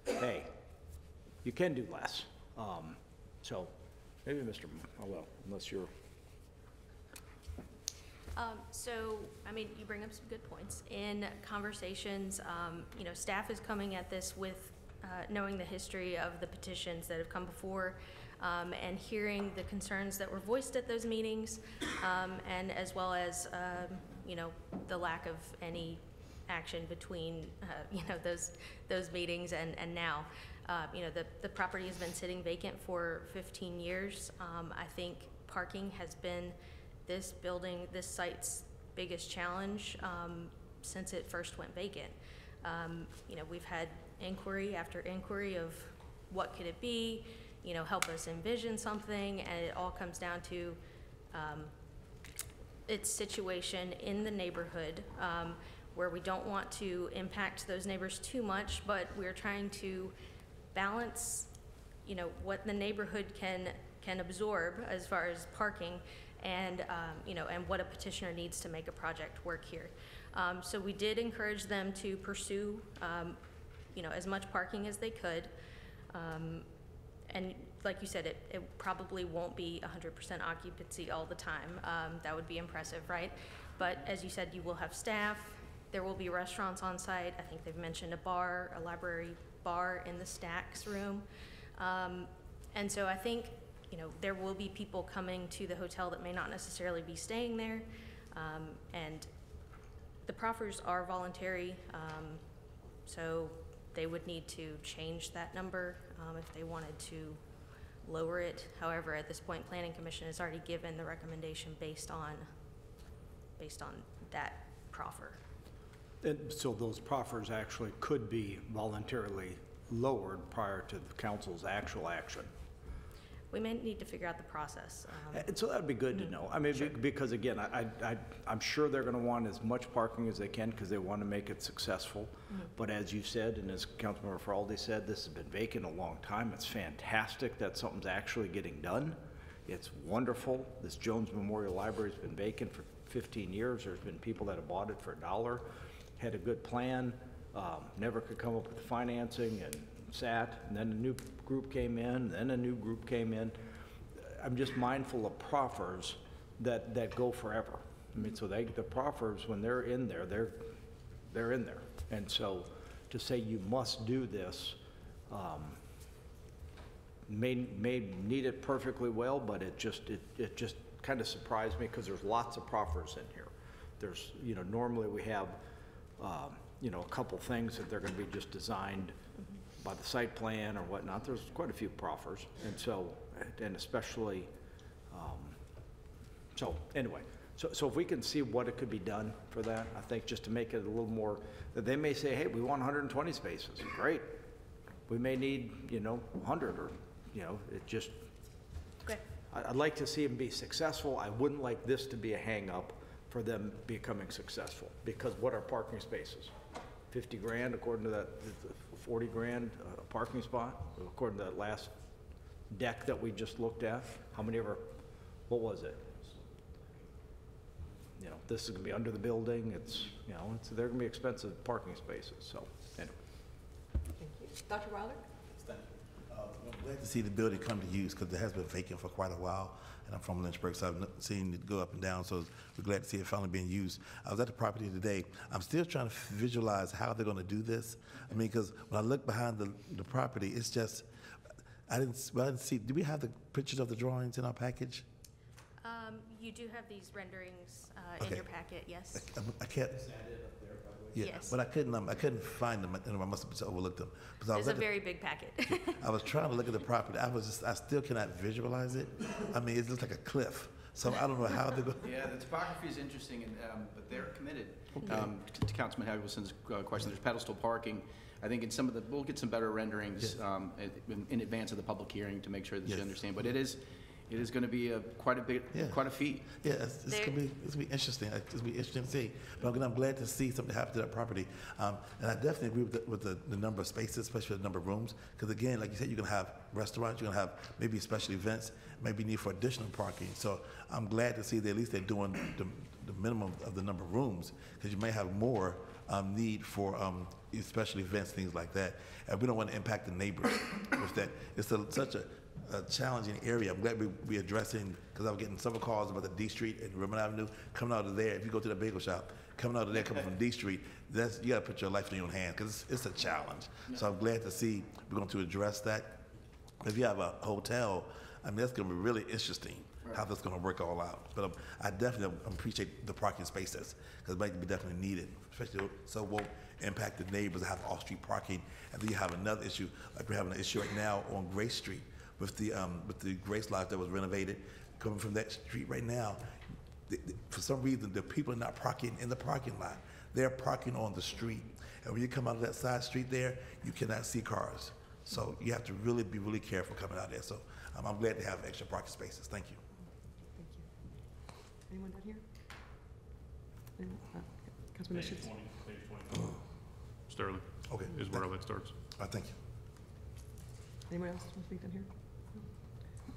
hey, you can do less. So maybe Mr. Well, unless you're. So, I mean, you bring up some good points. In conversations, staff is coming at this with knowing the history of the petitions that have come before, and hearing the concerns that were voiced at those meetings, and as well as, the lack of any action between, those meetings and now. The property has been sitting vacant for 15 years. I think parking has been this site's biggest challenge since it first went vacant. We've had inquiry after inquiry of what could it be, help us envision something, and it all comes down to its situation in the neighborhood, where we don't want to impact those neighbors too much, but we're trying to balance, what the neighborhood can absorb as far as parking, and and what a petitioner needs to make a project work here. So we did encourage them to pursue, as much parking as they could. And like you said, it probably won't be 100% occupancy all the time. That would be impressive, right? But as you said, you will have staff. There will be restaurants on site. I think they've mentioned a library bar in the Stacks room. And so I think, there will be people coming to the hotel that may not necessarily be staying there. And the proffers are voluntary, so they would need to change that number if they wanted to lower it. However, at this point, Planning Commission has already given the recommendation based on that proffer. And so those proffers actually could be voluntarily lowered prior to the council's actual action. we may need to figure out the process. And so that'd be good to know. I mean, because again, I'm sure they're gonna want as much parking as they can because they want to make it successful. But as you said, and as Councilmember Faraldi said, this has been vacant a long time. It's fantastic that something's actually getting done. It's wonderful. This Jones Memorial Library's been vacant for 15 years. There's been people that have bought it for $1, had a good plan, never could come up with the financing and sat, and then a new group came in, then a new group came in. I'm just mindful of proffers that go forever. I mean, so the proffers, when they're in there, they're in there. And so to say you must do this, may need it perfectly well, but it just kind of surprised me because there's lots of proffers in here. There's, you know, normally we have, you know, a couple things that they're going to be just designed by the site plan or whatnot. There's quite a few proffers, and so, and especially, so anyway, so if we can see what it could be done for that, I think just to make it a little more, that they may say, hey, we want 120 spaces, great. We may need, you know, 100 or, you know, it just, Okay. I'd like to see them be successful. I wouldn't like this to be a hang-up for them becoming successful, because what are parking spaces? 50 grand according to that, 40 grand a parking spot, according to that last deck that we just looked at. How many ever, what was it? You know, this is gonna be under the building. It's, you know, they're gonna be expensive parking spaces, so anyway. Thank you. Dr. Wilder? I'm glad to see the building come to use because it has been vacant for quite a while, and I'm from Lynchburg, so I've seen it go up and down, so we're glad to see it finally being used. I was at the property today. I'm still trying to visualize how they're going to do this. I mean, because when I look behind the property, it's just, I didn't see, do we have the pictures of the drawings in our package? You do have these renderings in Okay. your packet, yes? I can't. Yeah, Yes. but I couldn't find them, and I must have just overlooked them. Because I was It's a at the- very big packet. I was trying to look at the property. I still cannot visualize it. I mean, it looks like a cliff. So I don't know how they're going. Yeah, the topography is interesting, and, but they're committed. To Councilman Wilson's question, there's pedestal parking. I think in some of the, we'll get some better renderings in advance of the public hearing to make sure that you understand. But it is going to be quite a feat. Yeah, it's gonna be interesting. It's gonna be interesting to see. But I'm glad to see something happen to that property. And I definitely agree with the number of spaces, especially the number of rooms. Because again, like you said, you're gonna have restaurants, you're gonna have maybe special events, maybe need for additional parking. So I'm glad to see that at least they're doing the minimum of the number of rooms, because you may have more need for special events, things like that. And we don't want to impact the neighbors with that. It's such a challenging area. I'm glad we're addressing, because I was getting several calls about the D Street and Ribbon Avenue. Coming out of there, if you go to the bagel shop, coming out of there, coming from D Street, you got to put your life in your own hand, because it's a challenge. So I'm glad to see we're going to address that. If you have a hotel, I mean, that's going to be really interesting how that's going to work all out. But I definitely appreciate the parking spaces, because it might be definitely needed, especially so it won't impact the neighbors that have off-street parking. And then you have another issue, like we're having an issue right now on Grace Street with the Grace Lodge that was renovated. Coming from that street right now, for some reason, the people are not parking in the parking lot. They're parking on the street. And when you come out of that side street there, you cannot see cars. So you have to really be really careful coming out there. So I'm glad to have extra parking spaces. Thank you. Thank you. Anyone down here? Anyone? Councilman Mitchell? Page 20. Sterling. Okay. Is where all that starts. All right, thank you. Anyone else want to speak down here?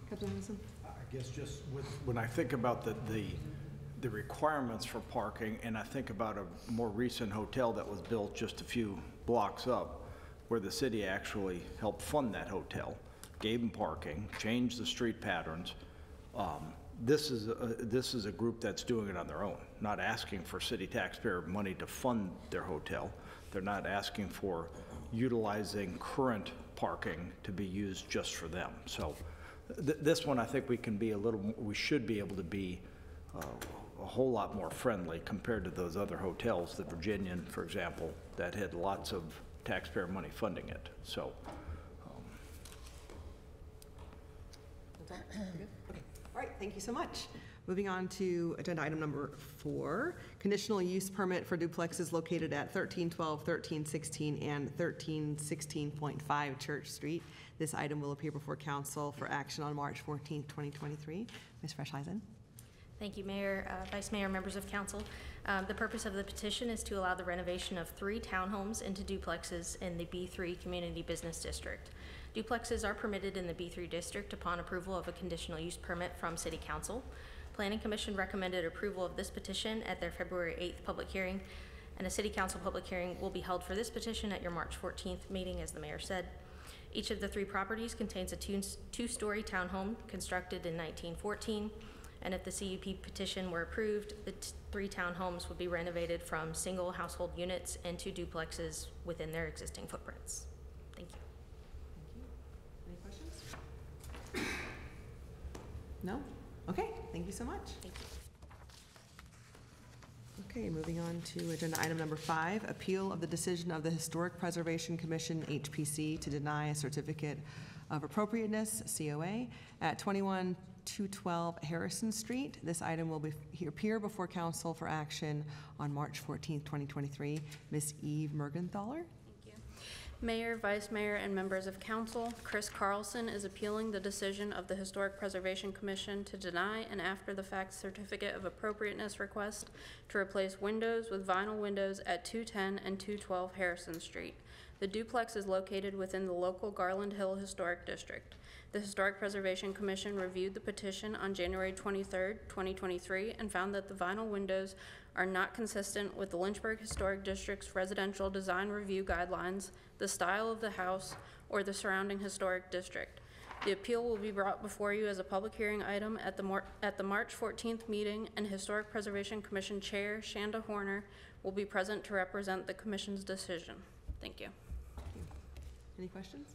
Councilman Wilson? I guess just when I think about the requirements for parking, and I think about a more recent hotel that was built just a few blocks up, where the city actually helped fund that hotel, gave them parking, changed the street patterns. This is a group that's doing it on their own, not asking for city taxpayer money to fund their hotel. They're not asking for utilizing current parking to be used just for them. So this one, I think we should be able to be a whole lot more friendly compared to those other hotels, the Virginian, for example, that had lots of taxpayer money funding it. So. That's all? We good? Okay. All right, thank you so much. Moving on to agenda item number 4, conditional use permit for duplexes located at 1312, 1316, and 1316.5 Church Street. This item will appear before council for action on March 14th, 2023. Ms. Fresheisen. Thank you, Mayor, Vice Mayor, members of council. The purpose of the petition is to allow the renovation of 3 townhomes into duplexes in the B3 Community Business District. Duplexes are permitted in the B3 district upon approval of a conditional use permit from City Council. Planning Commission recommended approval of this petition at their February 8th public hearing, and a City Council public hearing will be held for this petition at your March 14th meeting, as the Mayor said. Each of the 3 properties contains a 2-story townhome constructed in 1914, and if the CUP petition were approved, the 3 townhomes would be renovated from single household units into duplexes within their existing footprints. Thank you. Any questions? No? Okay, thank you so much. Thank you. Okay, moving on to agenda item number 5, appeal of the decision of the Historic Preservation Commission, HPC, to deny a certificate of appropriateness, COA, at 21212 Harrison Street. This item will appear before council for action on March 14th, 2023. Ms. Eve Mergenthaler. Mayor, Vice Mayor, and members of council, Chris Carlson is appealing the decision of the Historic Preservation Commission to deny an after-the-fact certificate of appropriateness request to replace windows with vinyl windows at 210 and 212 Harrison Street. The duplex is located within the local Garland Hill Historic District. The Historic Preservation Commission reviewed the petition on January 23rd, 2023, and found that the vinyl windows are not consistent with the Lynchburg Historic District's residential design review guidelines, the style of the house, or the surrounding historic district. The appeal will be brought before you as a public hearing item at the March 14th meeting, and Historic Preservation Commission Chair Shanda Horner will be present to represent the Commission's decision. Thank you. Any questions?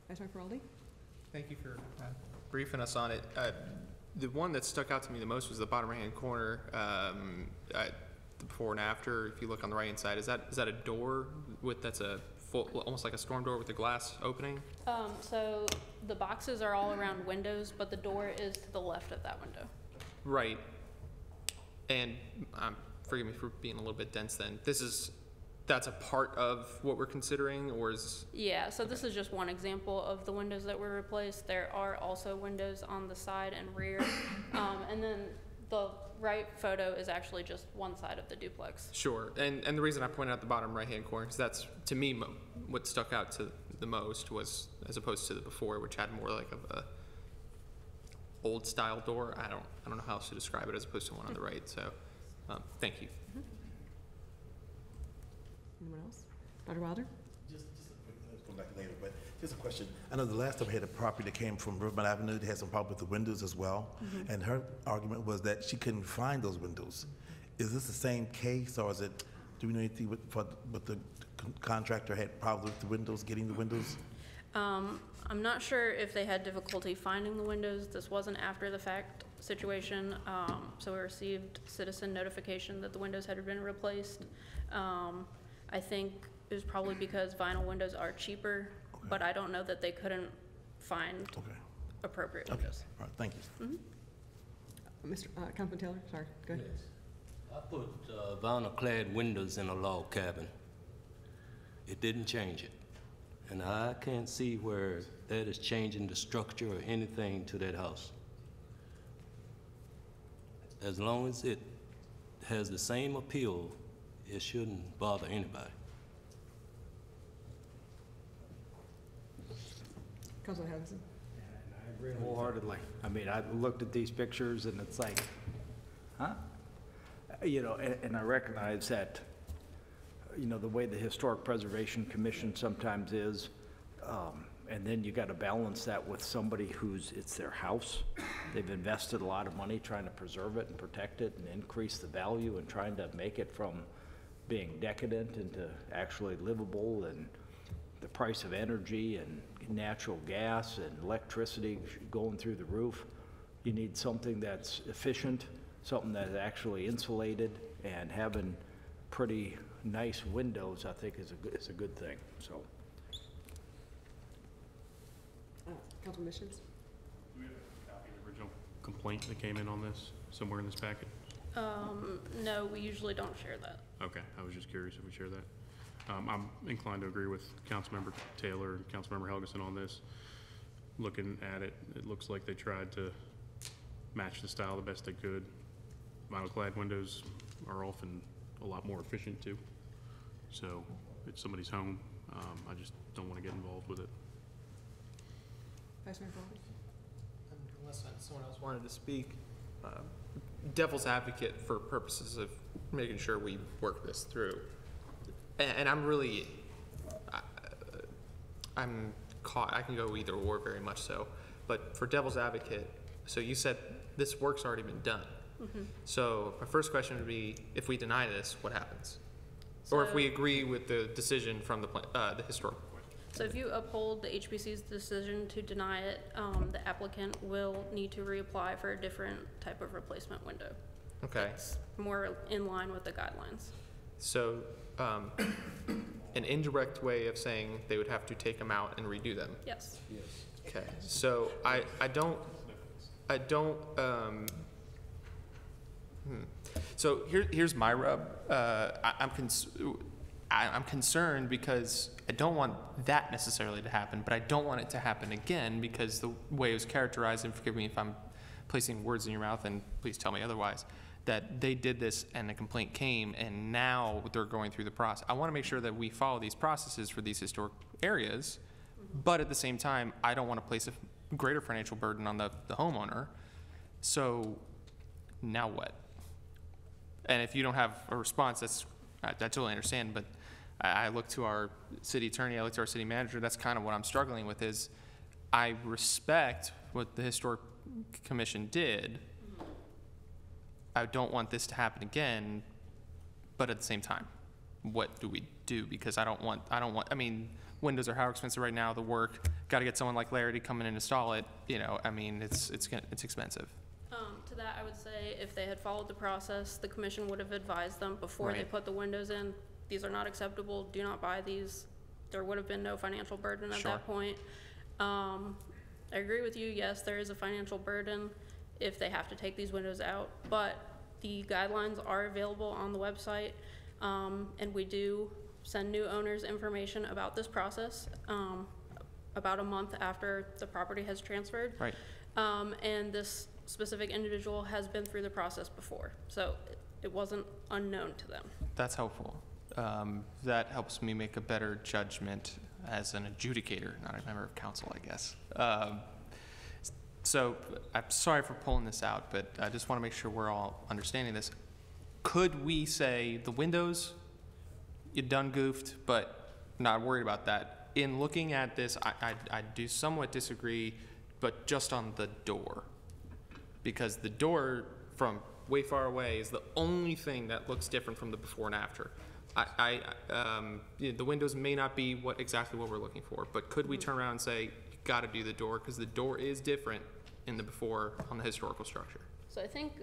Vice Mayor Feroldi? Thank you for briefing us on it. The one that stuck out to me the most was the bottom right-hand corner, the before and after. If you look on the right-hand side, is that a door that's a full, almost like a storm door with a glass opening? So the boxes are all around windows, but the door is to the left of that window. Right. And forgive me for being a little bit dense then. That's a part of what we're considering, or is? Yeah, so this is just one example of the windows that were replaced. There are also windows on the side and rear. And then the right photo is actually just one side of the duplex. Sure, and the reason I pointed out the bottom right-hand corner is that's, to me, what stuck out to the most was, as opposed to the before, which had more like a old style door. I don't know how else to describe it as opposed to one on the right, so thank you. Anyone else? Dr. Wilder? Just a quick, let's go back later, but just a question. I know the last time we had a property that came from Rivermount Avenue, they had some problem with the windows as well. And her argument was that she couldn't find those windows. Is this the same case, or is it, do we know anything with the contractor had problems with the windows, getting the windows? I'm not sure if they had difficulty finding the windows. This was an after the fact situation. So we received citizen notification that the windows had been replaced. I think it was probably because vinyl windows are cheaper, but I don't know that they couldn't find appropriate windows. All right, thank you. Mr. Councilman Taylor, sorry, go ahead. Yes. I put vinyl-clad windows in a log cabin. It didn't change it. And I can't see where that is changing the structure or anything to that house. As long as it has the same appeal, it shouldn't bother anybody. Councilman Henderson? I agree wholeheartedly. I mean, I looked at these pictures and it's like, huh? You know, and I recognize that, you know, the way the Historic Preservation Commission sometimes is, and then you got to balance that with somebody it's their house. They've invested a lot of money trying to preserve it and protect it and increase the value and trying to make it from being decadent into actually livable, and the price of energy and natural gas and electricity going through the roof. You need something that's efficient, something that's actually insulated, and having pretty nice windows, I think, is a good thing. So, Councilman Missions? Do we have a copy of the original complaint that came in on this somewhere in this packet? No, we usually don't share that. Okay, I was just curious if we share that. I'm inclined to agree with Councilmember Taylor and Councilmember Helgeson on this. Looking at it, it looks like they tried to match the style the best they could. Vinyl clad windows are often a lot more efficient too. So it's somebody's home. I just don't want to get involved with it. Vice Mayor Goldberg? Unless someone else wanted to speak, devil's advocate for purposes of making sure we work this through. And I'm really, I'm caught, I can go either or very much so, but for devil's advocate, so you said this work's already been done. So my first question would be, if we deny this, what happens? Or if we agree with the decision from the historic. So if you uphold the HPC's decision to deny it, the applicant will need to reapply for a different type of replacement window. Okay. It's more in line with the guidelines. So an indirect way of saying they would have to take them out and redo them. Yes. Okay. So I don't. So here's my rub. I'm concerned because I don't want that necessarily to happen, but I don't want it to happen again because the way it was characterized, and forgive me if I'm placing words in your mouth, and please tell me otherwise, that they did this and the complaint came and now they're going through the process. I want to make sure that we follow these processes for these historic areas, but at the same time, I don't want to place a greater financial burden on the homeowner. So now what? And if you don't have a response, I totally understand, but I look to our city attorney, I look to our city manager, that's kind of what I'm struggling with is I respect what the Historic Commission did. I don't want this to happen again, but at the same time, what do we do? Because I mean, windows are how expensive right now, the work, got to get someone like Larry to come in and install it, you know, I mean, it's expensive. To that, I would say if they had followed the process, the commission would have advised them before they put the windows in, these are not acceptable, do not buy these. There would have been no financial burden at that point. I agree with you, yes, there is a financial burden if they have to take these windows out, but the guidelines are available on the website, and we do send new owners information about this process about a month after the property has transferred. Right. And this specific individual has been through the process before, so it wasn't unknown to them. That's helpful. That helps me make a better judgment as an adjudicator, not a member of council, I guess. So I'm sorry for pulling this out, but I just want to make sure we're all understanding this. Could we say the windows, you done goofed, but not worried about that? In looking at this, I do somewhat disagree, but just on the door. Because the door from way far away is the only thing that looks different from the before and after. The windows may not be exactly what we're looking for, but could we turn around and say, you gotta do the door, because the door is different in the before on the historical structure? So I think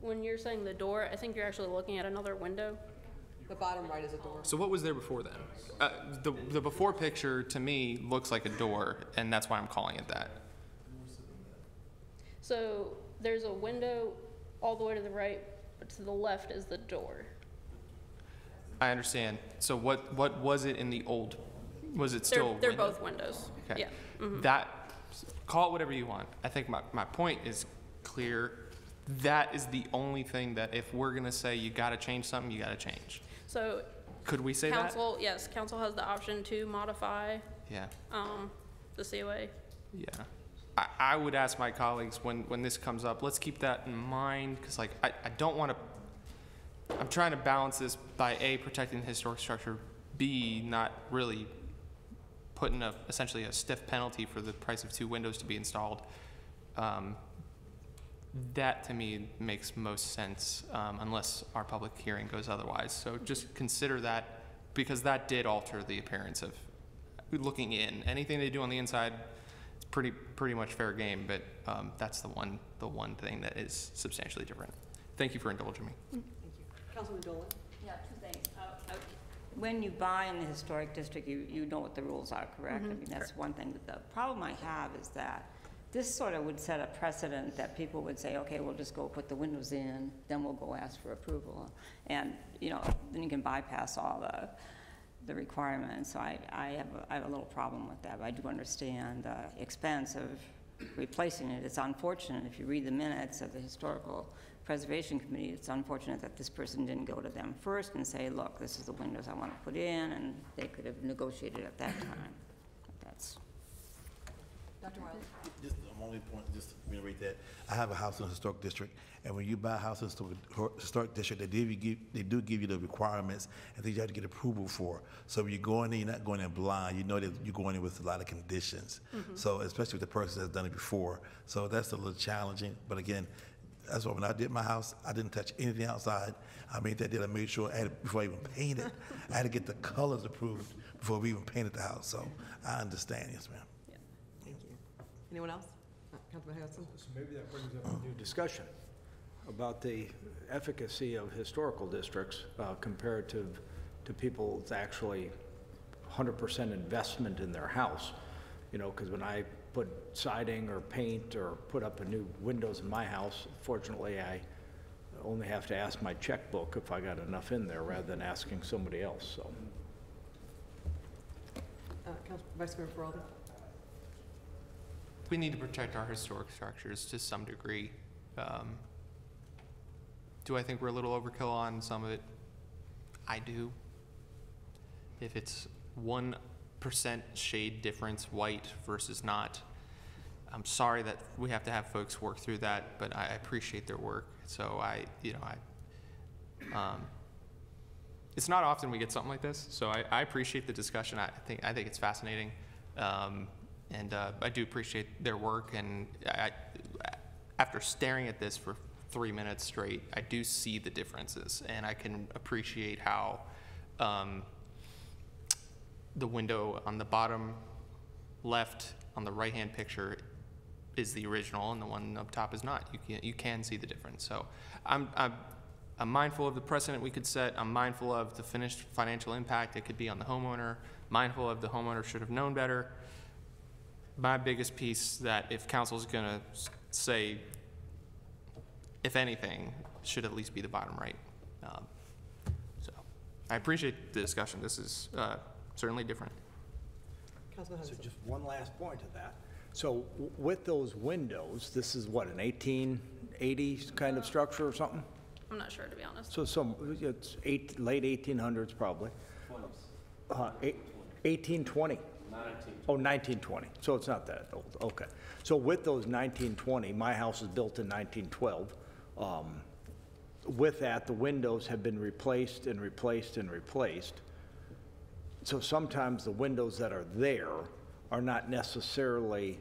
when you're saying the door, I think you're actually looking at another window. The bottom right is a door. So what was there before then? The before picture to me looks like a door, and that's why I'm calling it that. So there's a window all the way to the right, but to the left is the door. I understand. So what was it in the old? Was it still? They're both windows. Okay. Yeah. That, call it whatever you want. I think my point is clear. That is the only thing that if we're gonna say you gotta change something, you gotta change. So could we say council, yes, council has the option to modify that? Yeah. the COA. Yeah. I would ask my colleagues when this comes up, let's keep that in mind, because like I don't want to, I'm trying to balance this by A, protecting the historic structure, B, not really putting essentially a stiff penalty for the price of 2 windows to be installed. That to me makes most sense, unless our public hearing goes otherwise. So just consider that, because that did alter the appearance of looking in. Anything they do on the inside, it's pretty much fair game, but that's the one thing that is substantially different. Thank you for indulging me. Thank you. Councilman Dolan? Yeah, 2 things. When you buy in the historic district, you know what the rules are, correct? I mean, that's one thing. But the problem I have is that This sort of would set a precedent that people would say, okay, we'll just go put the windows in, then we'll go ask for approval. And, you know, then you can bypass all the requirements. So I have a little problem with that, but I do understand the expense of replacing it. It's unfortunate, if you read the minutes of the Historical Preservation Committee, it's unfortunate that this person didn't go to them first and say, look, this is the windows I want to put in, and they could have negotiated at that time. But that's. Dr. Wiley? Just the only point, just to reiterate that, I have a house in a historic district, and when you buy a house in a historic district, they do give you the requirements and things you have to get approval for. So when you go in there, you're not going in blind. You know that you're going in with a lot of conditions. So especially with the person that's done it before. So that's a little challenging. But again, that's why when I did my house, I didn't touch anything outside. I made that deal. I made sure before I even painted, I had to get the colors approved before we even painted the house. So I understand, yes, ma'am. Thank you. Anyone else? Councilman Hudson? So maybe that brings up a new discussion about the efficacy of historical districts comparative to people's actually 100% investment in their house. You know, because when I put siding or paint or put up a new windows in my house, fortunately I only have to ask my checkbook if I got enough in there rather than asking somebody else, so. Vice Mayor Feraldi? We need to protect our historic structures to some degree. Do I think we're a little overkill on some of it? I do. If it's 1% shade difference, white versus not, I'm sorry that we have to have folks work through that, but I appreciate their work. So it's not often we get something like this. So I appreciate the discussion. I think it's fascinating. And I do appreciate their work, and after staring at this for 3 minutes straight, I do see the differences, and I can appreciate how the window on the bottom left on the right-hand picture is the original, and the one up top is not. You can see the difference. So I'm mindful of the precedent we could set. I'm mindful of the finished financial impact it could be on the homeowner. Mindful of the homeowner should have known better. My biggest piece that if council's gonna say, if anything, should at least be the bottom right. So I appreciate the discussion. This is certainly different. Councilman So Hudson? just one last point to that. So with those windows, this is what, an 1880s kind of structure or something? I'm not sure, to be honest. So it's late 1800s probably. 1820. Oh, 1920. So it's not that old. Okay. So with those 1920, my house was built in 1912. With that, the windows have been replaced and replaced and replaced. So sometimes the windows that are there are not necessarily,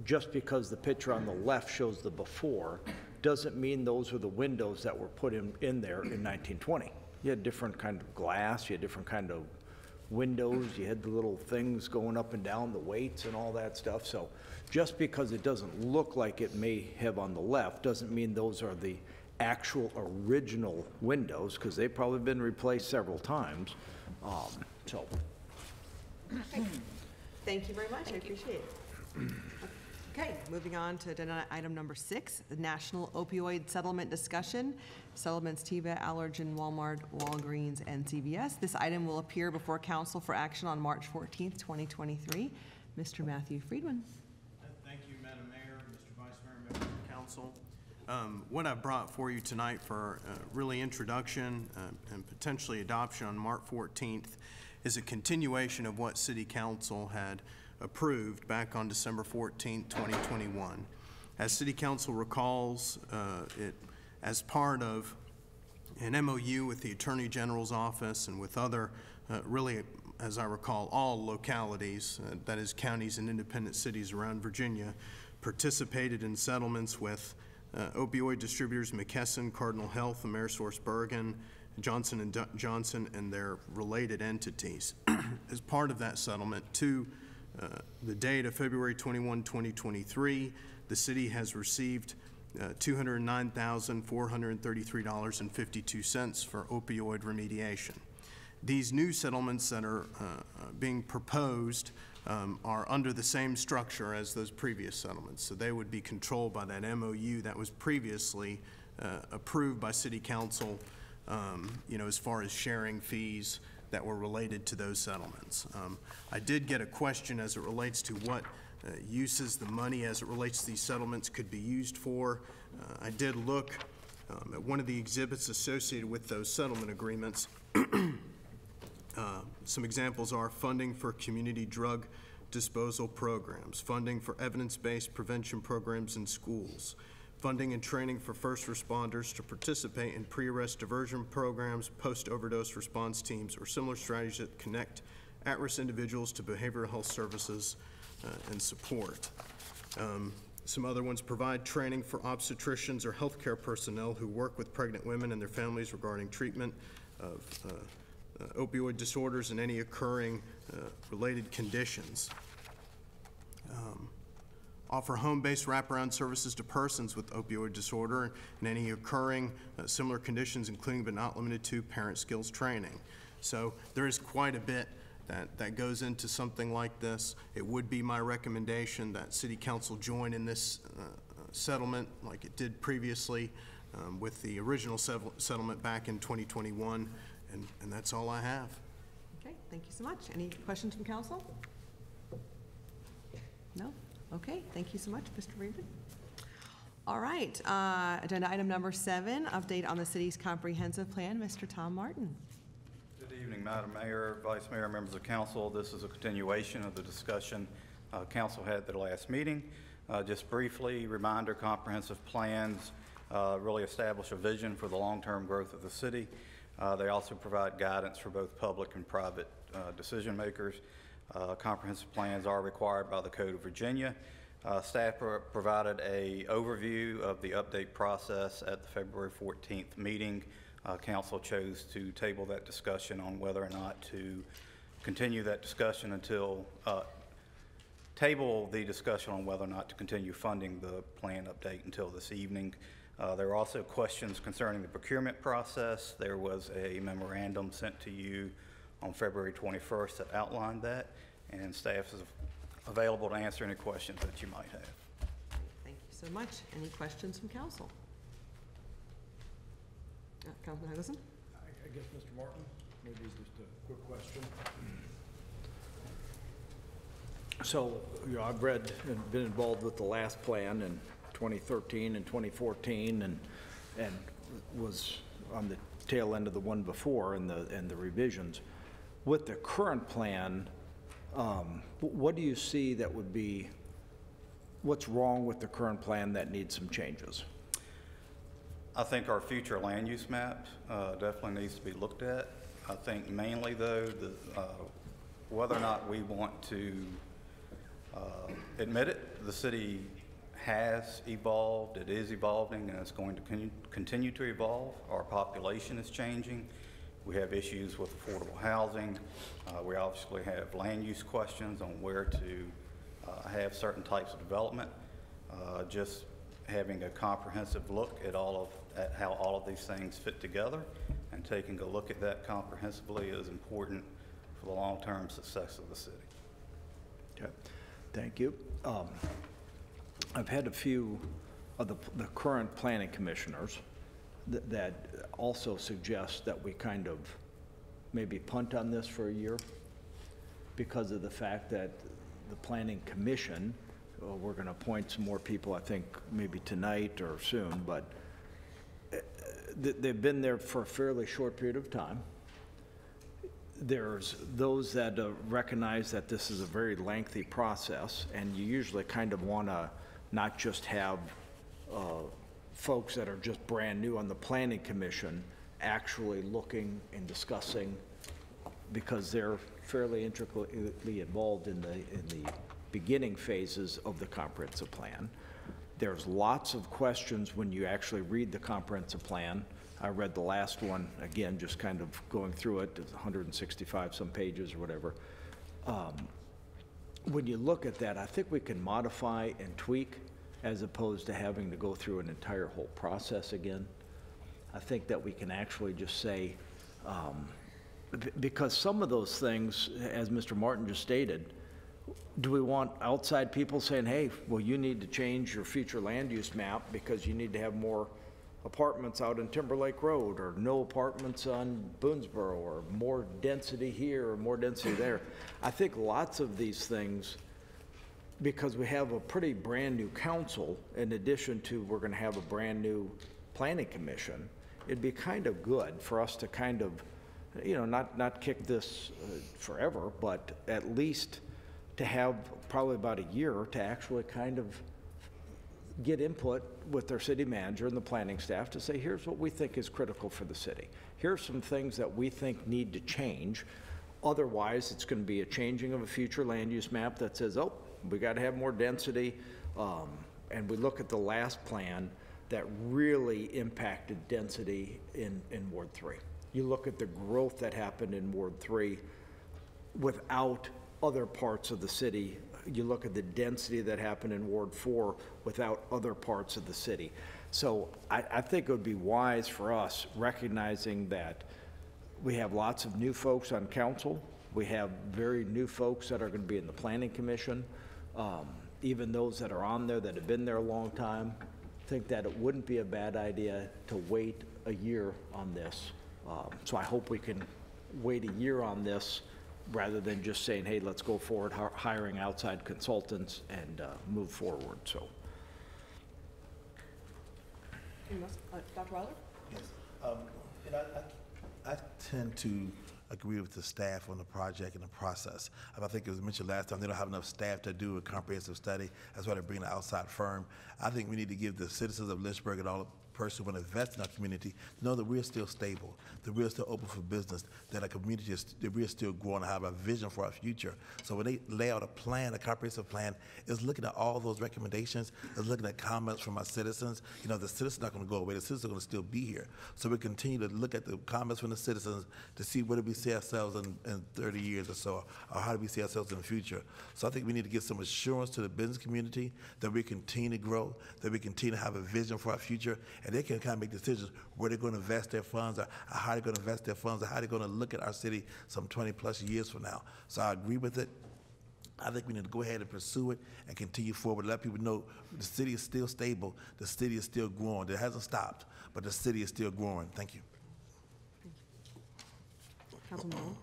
just because the picture on the left shows the before, doesn't mean those are the windows that were put in there in 1920. You had different kind of glass, you had different kind of windows, you had the little things going up and down, the weights and all that stuff. So just because it doesn't look like it may have on the left doesn't mean those are the actual original windows, because they've probably been replaced several times. Thank you very much. I appreciate it. Okay, moving on to agenda item number 6, the National Opioid Settlement Discussion. Settlements Teva, Allergan, Walmart, Walgreens, and CVS. This item will appear before council for action on March 14th, 2023. Mr. Matthew Friedman. Thank you, Madam Mayor, Mr. Vice Mayor, members of council. What I brought for you tonight for really introduction and potentially adoption on March 14th is a continuation of what City Council had approved back on December 14th, 2021. As City Council recalls, it as part of an MOU with the Attorney General's office and with other, really, as I recall, all localities, that is counties and independent cities around Virginia, participated in settlements with opioid distributors McKesson, Cardinal Health, AmerisourceBergen, Johnson & Johnson, and their related entities. As part of that settlement, to the date of February 21, 2023, the city has received $209,433.52 for opioid remediation. These new settlements that are being proposed are under the same structure as those previous settlements. So they would be controlled by that MOU that was previously approved by City Council, as far as sharing fees that were related to those settlements. I did get a question as it relates to what uses the money as it relates to these settlements could be used for. I did look at one of the exhibits associated with those settlement agreements. Some examples are funding for community drug disposal programs, funding for evidence-based prevention programs in schools, funding and training for first responders to participate in pre-arrest diversion programs, post-overdose response teams, or similar strategies that connect at-risk individuals to behavioral health services and support. Some other ones: provide training for obstetricians or healthcare personnel who work with pregnant women and their families regarding treatment of opioid disorders and any occurring related conditions. Offer home-based wraparound services to persons with opioid disorder and any occurring similar conditions, including but not limited to parent skills training. So there is quite a bit that goes into something like this. It would be my recommendation that City Council join in this settlement like it did previously with the original settlement back in 2021, and that's all I have. Okay, thank you so much. Any questions from council? No? Okay, thank you so much, Mr. Reardon. All right, agenda item number 7, update on the city's comprehensive plan. Mr. Tom Martin. Good evening, Madam Mayor, Vice Mayor, members of council. This is a continuation of the discussion council had at their last meeting. Just briefly, reminder, comprehensive plans really establish a vision for the long-term growth of the city. They also provide guidance for both public and private decision makers. Comprehensive plans are required by the Code of Virginia. Staff provided an overview of the update process at the February 14th meeting. Council chose to table that discussion on whether or not to continue that discussion until, table the discussion on whether or not to continue funding the plan update until this evening. There were also questions concerning the procurement process. There was a memorandum sent to you on February 21st that outlined that, and staff is available to answer any questions that you might have. Thank you so much. Any questions from council? Councilman Henderson? I guess, Mr. Martin, maybe just a quick question. So, I've read and been involved with the last plan in 2013 and 2014, and was on the tail end of the one before and the revisions. With the current plan, what do you see that would be, what's wrong with the current plan that needs some changes? I think our future land use map definitely needs to be looked at. I think mainly, though, whether or not we want to admit it, the city has evolved, it is evolving, and it's going to continue to evolve. Our population is changing. We have issues with affordable housing. We obviously have land use questions on where to have certain types of development. Just having a comprehensive look at how all of these things fit together and taking a look at that comprehensively is important for the long-term success of the city. Okay, thank you. I've had a few of the current planning commissioners that also suggest that we kind of maybe punt on this for a year because of the fact that the planning commission, we're going to appoint some more people, I think maybe tonight or soon, but they've been there for a fairly short period of time. There's those that recognize that this is a very lengthy process, and you usually kind of want to not just have folks that are just brand new on the planning commission actually looking and discussing, because they're fairly intricately involved in the beginning phases of the comprehensive plan. There's lots of questions when you actually read the comprehensive plan. I read the last one, again, just kind of going through it, it's 165 some pages or whatever. When you look at that, I think we can modify and tweak as opposed to having to go through an entire whole process again. I think that we can actually just say, because some of those things, as Mr. Martin just stated, do we want outside people saying, hey, well, you need to change your future land use map because you need to have more apartments out in Timberlake Road, or no apartments on Boonesboro, or more density here or more density there? I think lots of these things, because we have a pretty brand-new council, in addition to we're gonna have a brand-new planning commission, it'd be kind of good for us to kind of, not kick this forever, but at least to have probably about a year to actually kind of get input with their city manager and the planning staff to say, here's what we think is critical for the city. Here's some things that we think need to change. Otherwise, it's going to be a changing of a future land use map that says, oh, we got to have more density. And we look at the last plan that really impacted density in Ward 3. You look at the growth that happened in Ward 3 without other parts of the city. You look at the density that happened in Ward 4 without other parts of the city. So I think it would be wise for us, recognizing that we have lots of new folks on council. We have very new folks that are going to be in the planning commission. Even those that are on there that have been there a long time, think that it wouldn't be a bad idea to wait a year on this. So I hope we can wait a year on this rather than just saying, hey, let's go forward hiring outside consultants and move forward. So. Dr. Weiler? Yes. I tend to agree with the staff on the project and the process. I think it was mentioned last time, they don't have enough staff to do a comprehensive study. That's why they're bringing an outside firm. I think we need to give the citizens of Lynchburg and all the person who want to invest in our community know that we're still stable, that we're still open for business, that our community is, that we're still growing and have a vision for our future. So when they lay out a plan, a comprehensive plan, is looking at all those recommendations, is looking at comments from our citizens. The citizens are not going to go away. The citizens are going to still be here. So we continue to look at the comments from the citizens to see where do we see ourselves in 30 years or so, or how do we see ourselves in the future. So I think we need to give some assurance to the business community that we continue to grow, that we continue to have a vision for our future, and they can kind of make decisions where they're going to invest their funds, or how they're going to invest their funds, or how they're going to look at our city some 20 plus years from now. So I agree with it. I think we need to go ahead and pursue it and continue forward. Let people know the city is still stable. The city is still growing. It hasn't stopped, but the city is still growing. Thank you. Councilman Nolan?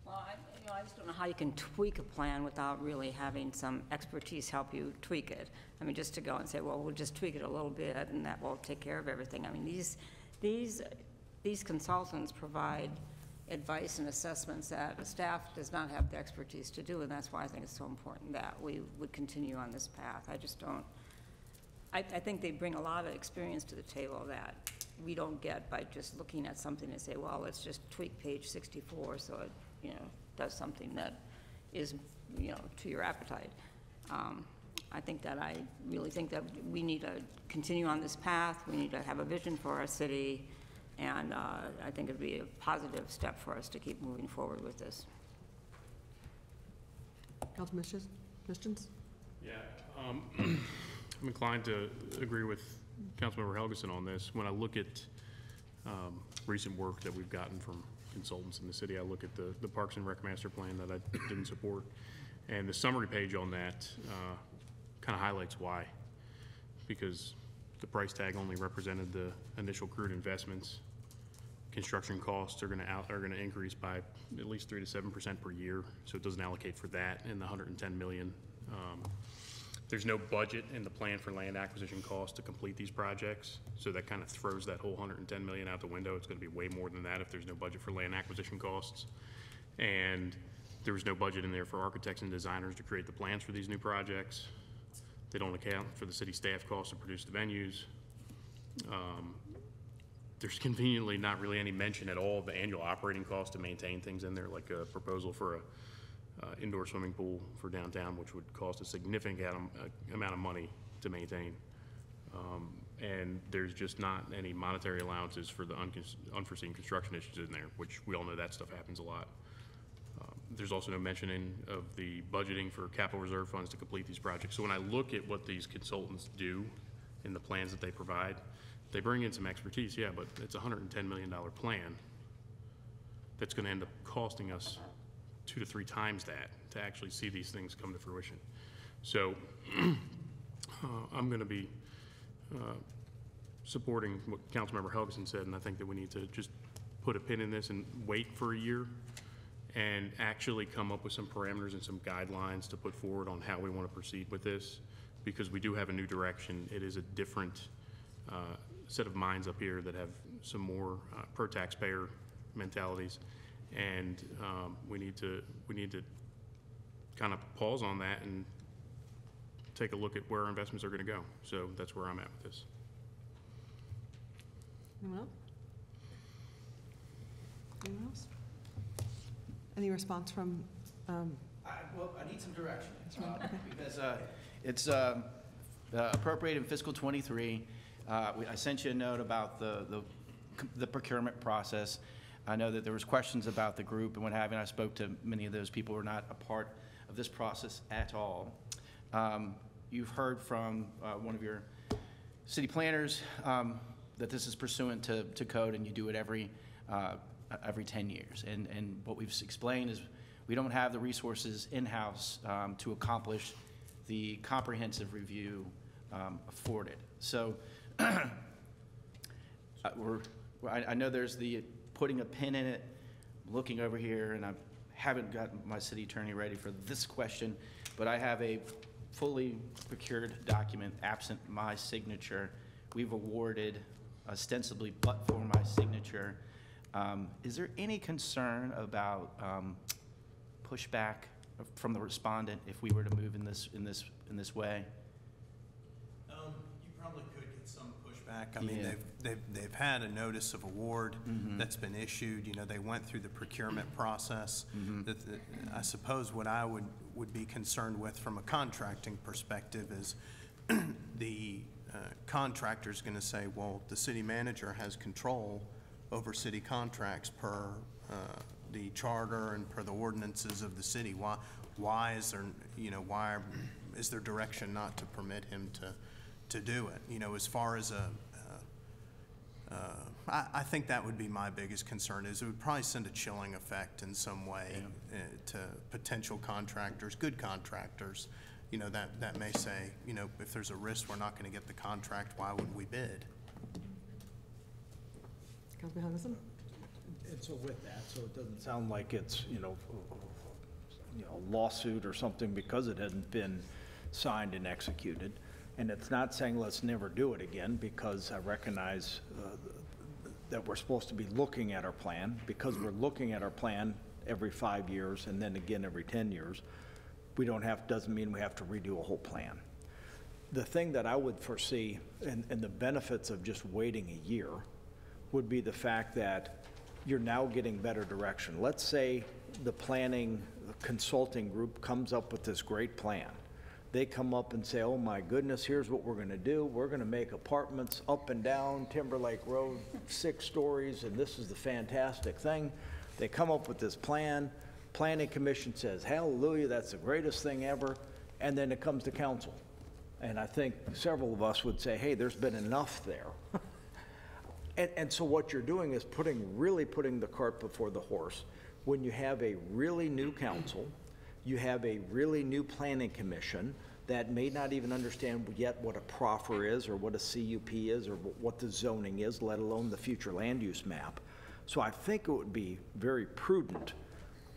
Well, I just don't know how you can tweak a plan without really having some expertise help you tweak it. I mean, just to go and say, well, we'll just tweak it a little bit and that will take care of everything. I mean, these consultants provide advice and assessments that the staff does not have the expertise to do, and that's why I think it's so important that we would continue on this path. I just don't, I think they bring a lot of experience to the table that we don't get by just looking at something and say, well, let's just tweak page 64 so it, does something that is, to your appetite. I really think that we need to continue on this path. We need to have a vision for our city, and I think it'd be a positive step for us to keep moving forward with this. Councilman Missions? Yeah, I'm inclined to agree with Councilmember Helgeson on this. When I look at recent work that we've gotten from consultants in the city, I look at the Parks and Rec Master Plan that I didn't support, and the summary page on that kind of highlights why. Because the price tag only represented the initial crude investments. Construction costs are going to increase by at least 3 to 7% per year, so it doesn't allocate for that in the $110 million. There's no budget in the plan for land acquisition costs to complete these projects, so that kind of throws that whole $110 million out the window. It's going to be way more than that if there's no budget for land acquisition costs. And there was no budget in there for architects and designers to create the plans for these new projects. They don't account for the city staff costs to produce the venues. There's conveniently not really any mention at all of the annual operating costs to maintain things in there, like a proposal for a indoor swimming pool for downtown, which would cost a significant amount of money to maintain. And there's just not any monetary allowances for the unforeseen construction issues in there, which we all know that stuff happens a lot. There's also no mentioning of the budgeting for capital reserve funds to complete these projects. So when I look at what these consultants do in the plans that they provide, they bring in some expertise, yeah, but it's a $110 million plan. that's going to end up costing us 2 to 3 times that to actually see these things come to fruition. So I'm going to be supporting what Councilmember Helgeson said, and I think that we need to just put a pin in this and wait for a year and actually come up with some parameters and some guidelines to put forward on how we want to proceed with this, because we do have a new direction. It is a different set of minds up here that have some more per taxpayer mentalities, and we need to kind of pause on that and take a look at where our investments are going to go. So that's where I'm at with this. Anyone else? Anyone else? Any response from? Well, I need some direction, because it's appropriated in fiscal '23. I sent you a note about the procurement process. I know that there was questions about the group and what have you, and I spoke to many of those people who are not a part of this process at all. You've heard from one of your city planners that this is pursuant to code, and you do it every 10 years. And what we've explained is we don't have the resources in-house to accomplish the comprehensive review afforded. So I know there's the putting a pin in it, looking over here, and I haven't gotten my city attorney ready for this question, but I have a fully procured document absent my signature. We've awarded ostensibly but for my signature. Is there any concern about pushback from the respondent if we were to move in this way? You probably could get some pushback. I mean, they've had a notice of award that's been issued. You know, they went through the procurement process. I suppose what I would be concerned with from a contracting perspective is the contractor's going to say, well, the city manager has control over city contracts per the charter and per the ordinances of the city. Why is there, you know, why is there direction not to permit him to do it? You know, as far as I think that would be my biggest concern, is it would probably send a chilling effect in some way to potential contractors, good contractors. You know, that may say, you know, if there's a risk we're not going to get the contract, why would we bid? Councilman Helgeson? And so with that, so it doesn't sound like it's, you know, a lawsuit or something because it hasn't been signed and executed. And it's not saying let's never do it again, because I recognize that we're supposed to be looking at our plan. Because we're looking at our plan every 5 years and then again every 10 years, doesn't mean we have to redo a whole plan. The thing that I would foresee, and the benefits of just waiting a year, would be the fact that you're now getting better direction. Let's say the planning consulting group comes up with this great plan. They come up and say, oh my goodness, here's what we're going to do. We're going to make apartments up and down Timberlake Road, 6 stories, and this is the fantastic thing. They come up with this plan. Planning Commission says, hallelujah, that's the greatest thing ever. And then it comes to council. And I think several of us would say, hey, there's been enough there. And so what you're doing is really putting the cart before the horse. When you have a really new council, you have a really new planning commission that may not even understand yet what a proffer is or what a CUP is or what the zoning is, let alone the future land use map. So I think it would be very prudent.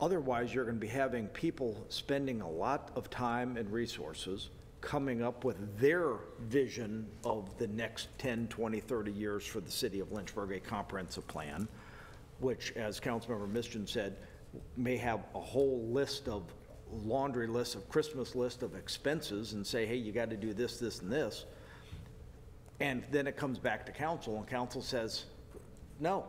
Otherwise, you're going to be having people spending a lot of time and resources coming up with their vision of the next 10, 20, 30 years for the city of Lynchburg, a comprehensive plan, which, as Councilmember Miskin said, may have a whole laundry list of Christmas list of expenses and say, hey, you got to do this, this, and this. And then it comes back to council, and council says, no.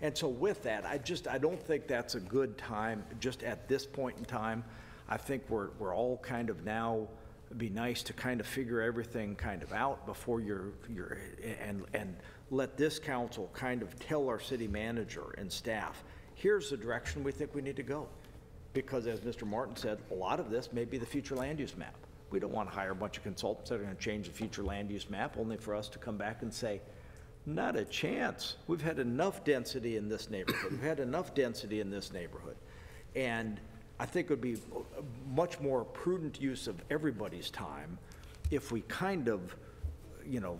And so with that, I don't think that's a good time, just at this point in time. I think we're all kind of now, it'd be nice to kind of figure everything kind of out before and let this council kind of tell our city manager and staff, here's the direction we think we need to go. Because as Mr. Martin said, a lot of this may be the future land use map. We don't want to hire a bunch of consultants that are going to change the future land use map, only for us to come back and say, Not a chance. We've had enough density in this neighborhood. We've had enough density in this neighborhood. And I think it would be a much more prudent use of everybody's time if we kind of, you know,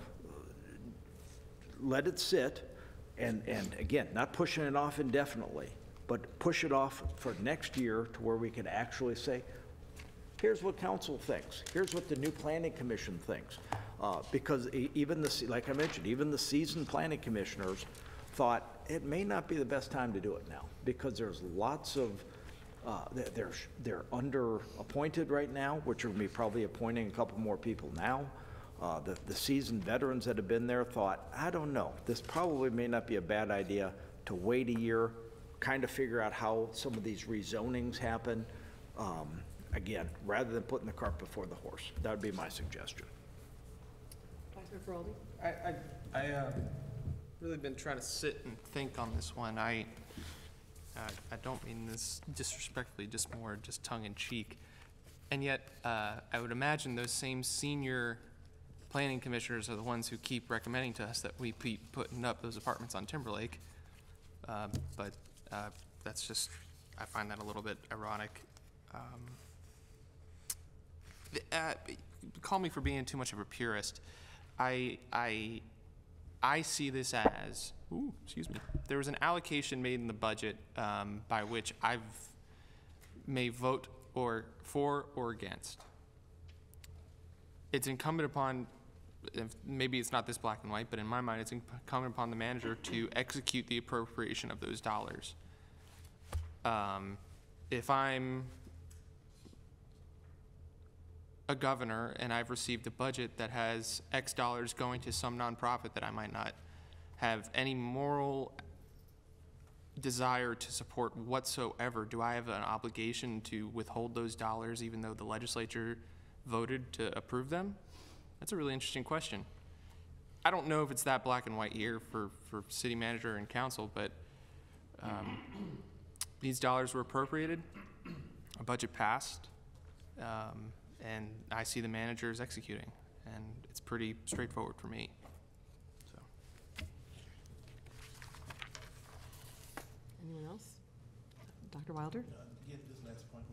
let it sit and again, not pushing it off indefinitely, but push it off for next year to where we could actually say, here's what council thinks. Here's what the new planning commission thinks. Because even like I mentioned, even the seasoned planning commissioners thought it may not be the best time to do it now because there's lots of, they're under appointed right now, which are me probably appointing a couple more people now. The seasoned veterans that have been there thought, I don't know, this probably may not be a bad idea to wait a year, kind of figure out how some of these rezonings happen. Again, rather than putting the cart before the horse. That would be my suggestion. Vice Mayor Feraldi? I really been trying to sit and think on this one. I don't mean this disrespectfully, just more just tongue in cheek. And yet, I would imagine those same senior planning commissioners are the ones who keep recommending to us that we keep putting up those apartments on Timberlake. But that's just, I find that a little bit ironic. Call me for being too much of a purist. I see this as, excuse me, there was an allocation made in the budget by which I may vote for or against. It's incumbent upon, maybe it's not this black and white, but in my mind, it's incumbent upon the manager to execute the appropriation of those dollars. If I'm a governor and I've received a budget that has X dollars going to some nonprofit that I might not have any moral desire to support whatsoever, do I have an obligation to withhold those dollars even though the legislature voted to approve them? That's a really interesting question. I don't know if it's that black and white here for city manager and council, but these dollars were appropriated, a budget passed, and I see the managers executing, and it's pretty straightforward for me. So. Anyone else? Dr. Wilder? Again, this last point,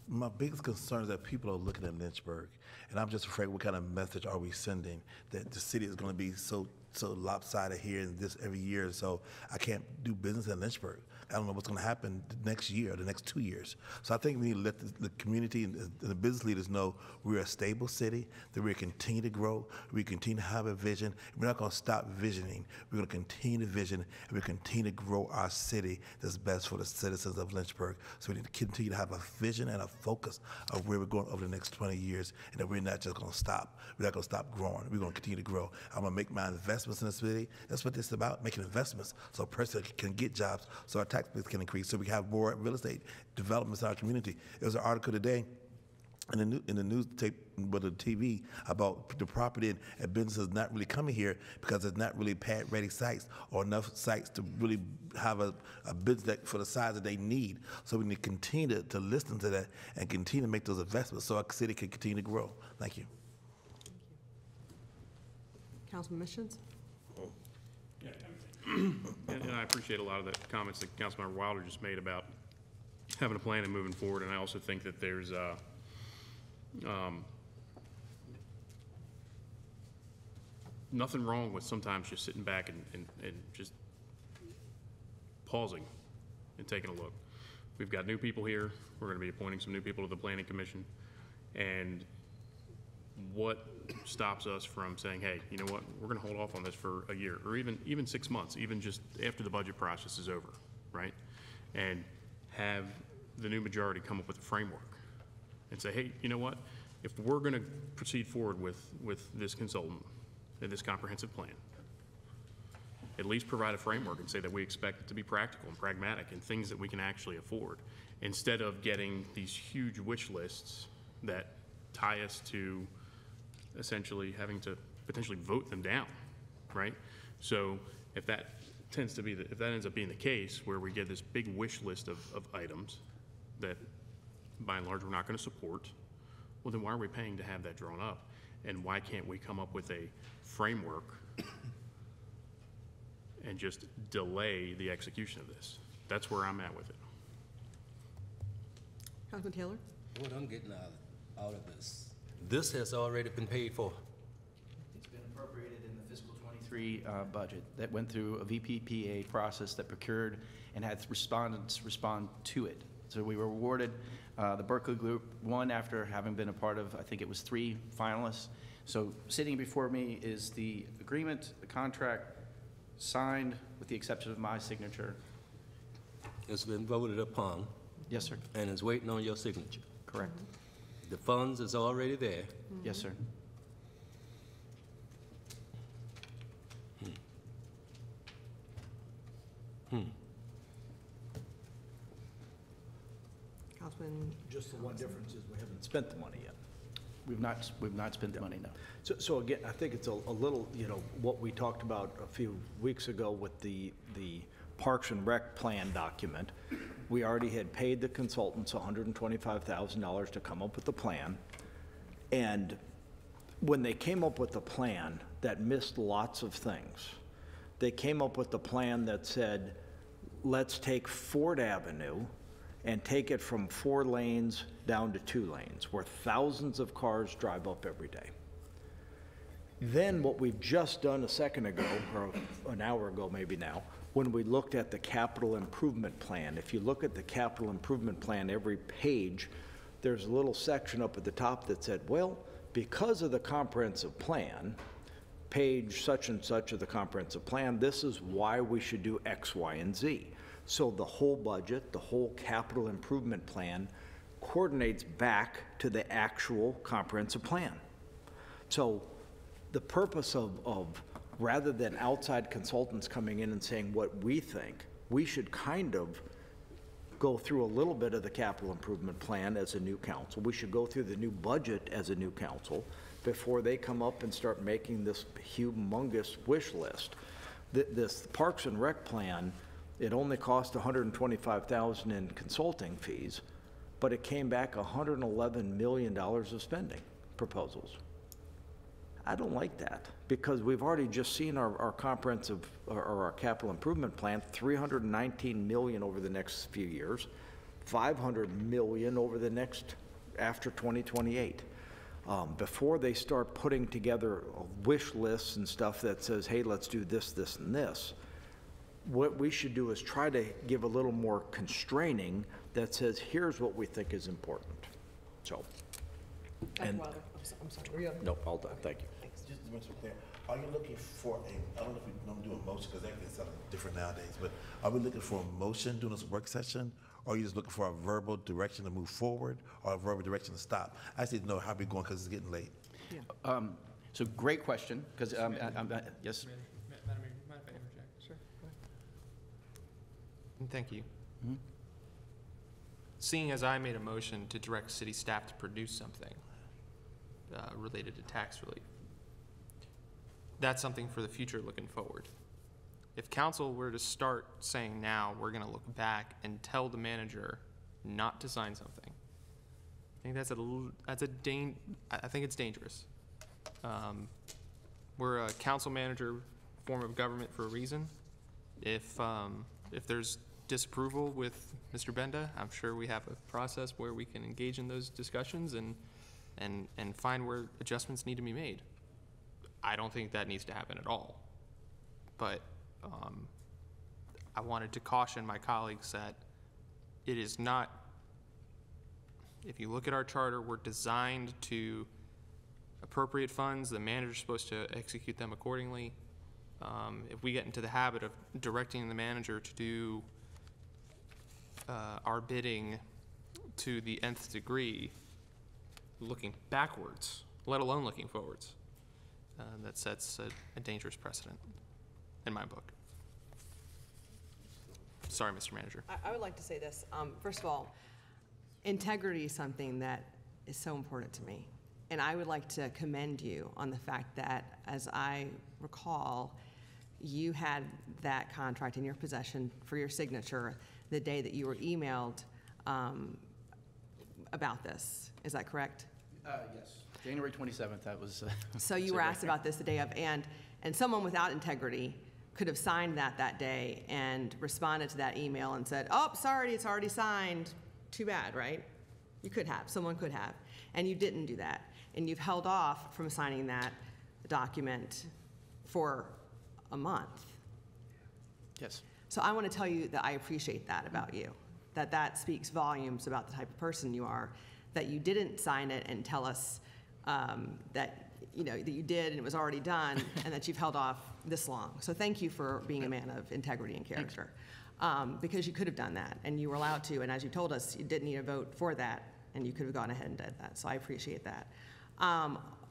my biggest concern is that people are looking at Lynchburg, and I'm just afraid what kind of message are we sending that the city is going to be so lopsided here and this every year, so I can't do business in Lynchburg. I don't know what's going to happen the next year or the next 2 years. So I think we need to let the community and the business leaders know we're a stable city, that we continue to grow, we continue to have a vision. We're not going to stop visioning. We're going to continue to vision, and we continue to grow our city that's best for the citizens of Lynchburg. So we need to continue to have a vision and a focus of where we're going over the next 20 years, and that we're not just going to stop. We're not going to stop growing. We're going to continue to grow. I'm going to make my investments in the city. That's what this is about, making investments so a person can get jobs, so our tax base can increase, so we have more real estate developments in our community. There was an article today in the news tape with the TV about the property and businesses not really coming here because there's not really pad-ready sites or enough sites to really have a business that, for the size that they need. So we need to continue to listen to that and continue to make those investments so our city can continue to grow. Thank you. Councilman Missions? And I appreciate a lot of the comments that Councilmember Wilder just made about having a plan and moving forward. And I also think that there's nothing wrong with sometimes just sitting back and just pausing and taking a look. We've got new people here. We're going to be appointing some new people to the Planning Commission. And what stops us from saying, hey, you know what, we're going to hold off on this for a year or even 6 months, even just after the budget process is over, right? And have the new majority come up with a framework and say, hey, you know what, if we're going to proceed forward with this consultant and this comprehensive plan, at least provide a framework and say that we expect it to be practical and pragmatic and things that we can actually afford, instead of getting these huge wish lists that tie us to essentially having to potentially vote them down, right? So if that ends up being the case, where we get this big wish list of items that by and large we're not going to support, well then why are we paying to have that drawn up? And why can't we come up with a framework and just delay the execution of this. That's where I'm at with it. Councilman Taylor? What I'm getting out of this has already been paid for. It's been appropriated in the fiscal '23 budget that went through a VPPA process that procured and had respondents respond to it. So we were awarded, the Berkeley Group won after having been a part of, I think it was 3 finalists. So sitting before me is the agreement, the contract signed with the exception of my signature. It's been voted upon Yes, sir. and is waiting on your signature. Correct. The funds is already there. Yes, sir. Councilman? Just the one difference is we haven't spent the money yet. We've not spent the money, no. So again, I think it's a little, what we talked about a few weeks ago with the Parks and Rec plan document. We already had paid the consultants $125,000 to come up with the plan. And when they came up with the plan, that missed lots of things. They came up with the plan that said, let's take Ford Avenue and take it from 4 lanes down to 2 lanes, where thousands of cars drive up every day. Then what we've just done a second ago, or an hour ago maybe now, when we looked at the capital improvement plan. If you look at the capital improvement plan, every page, there's a little section up at the top that said, well, because of the comprehensive plan, page such and such of the comprehensive plan, this is why we should do X, Y, and Z. So the whole budget, the whole capital improvement plan coordinates back to the actual comprehensive plan. So the purpose of rather than outside consultants coming in and saying what we think, we should kind of go through a little bit of the capital improvement plan as a new council. We should go through the new budget as a new council before they come up and start making this humongous wish list. This Parks and Rec plan, it only cost $125,000 in consulting fees, but it came back $111 million of spending proposals. I don't like that, because we've already just seen our comprehensive, or our capital improvement plan, $319 million over the next few years, $500 million over the next, after 2028. Before they start putting together wish lists and stuff that says, hey, let's do this, this, and this, what we should do is try to give a little more constraining that says, here's what we think is important. So. Dr. Wilder, I'm sorry, were you up? Nope, all done, thank you. Just to mention there, are you looking for I don't know if we normally do a motion, because that gets something different nowadays, but are we looking for a motion during this work session? Or are you just looking for a verbal direction to move forward, or a verbal direction to stop? I just need to know how we're going, because it's getting late. Yeah. So great question, because, yes. Madam Mayor, you mind if I interject? Sure, go ahead. And thank you. Seeing as I made a motion to direct city staff to produce something related to tax relief, that's something for the future looking forward. If council were to start saying now, we're gonna look back and tell the manager not to sign something, I think I think it's dangerous. We're a council manager form of government for a reason. If there's disapproval with Mr. Benda, I'm sure we have a process where we can engage in those discussions and find where adjustments need to be made. I don't think that needs to happen at all. But I wanted to caution my colleagues that it is not, if you look at our charter, we're designed to appropriate funds, the manager's supposed to execute them accordingly. If we get into the habit of directing the manager to do our bidding to the nth degree, looking backwards, let alone looking forwards, that sets a dangerous precedent in my book. Sorry, Mr. Manager. I would like to say this. First of all, integrity is something that is so important to me. And I would like to commend you on the fact that, as I recall, you had that contract in your possession for your signature the day that you were emailed about this. Is that correct? Yes, January 27th, that was. So you were asked about this the day of, and someone without integrity could have signed that day and responded to that email and said, oh, sorry, it's already signed. Too bad, right? You could have, someone could have, and you didn't do that. And you've held off from signing that document for a month. Yes. So I want to tell you that I appreciate that about you, that speaks volumes about the type of person you are, that you didn't sign it and tell us that you did and it was already done, and that you've held off this long. So thank you for being a man of integrity and character, because you could have done that, and you were allowed to, and as you told us, you didn't need a vote for that, and you could have gone ahead and did that, so I appreciate that.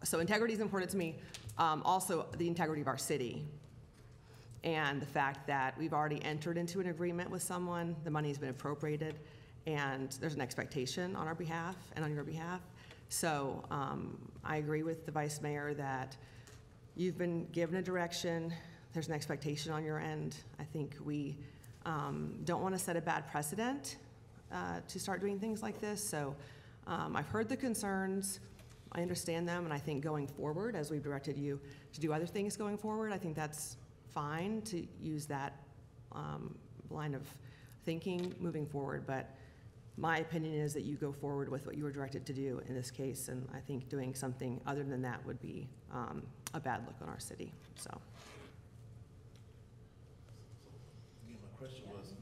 So integrity is important to me. Also, the integrity of our city, and the fact that we've already entered into an agreement with someone, the money's been appropriated, and there's an expectation on our behalf and on your behalf. So I agree with the Vice Mayor that you've been given a direction, there's an expectation on your end. I think we don't want to set a bad precedent to start doing things like this. So I've heard the concerns, I understand them, and I think going forward, as we've directed you to do other things going forward, I think that's fine to use that line of thinking moving forward. But my opinion is that you go forward with what you were directed to do in this case, and I think doing something other than that would be a bad look on our city. So. My question was,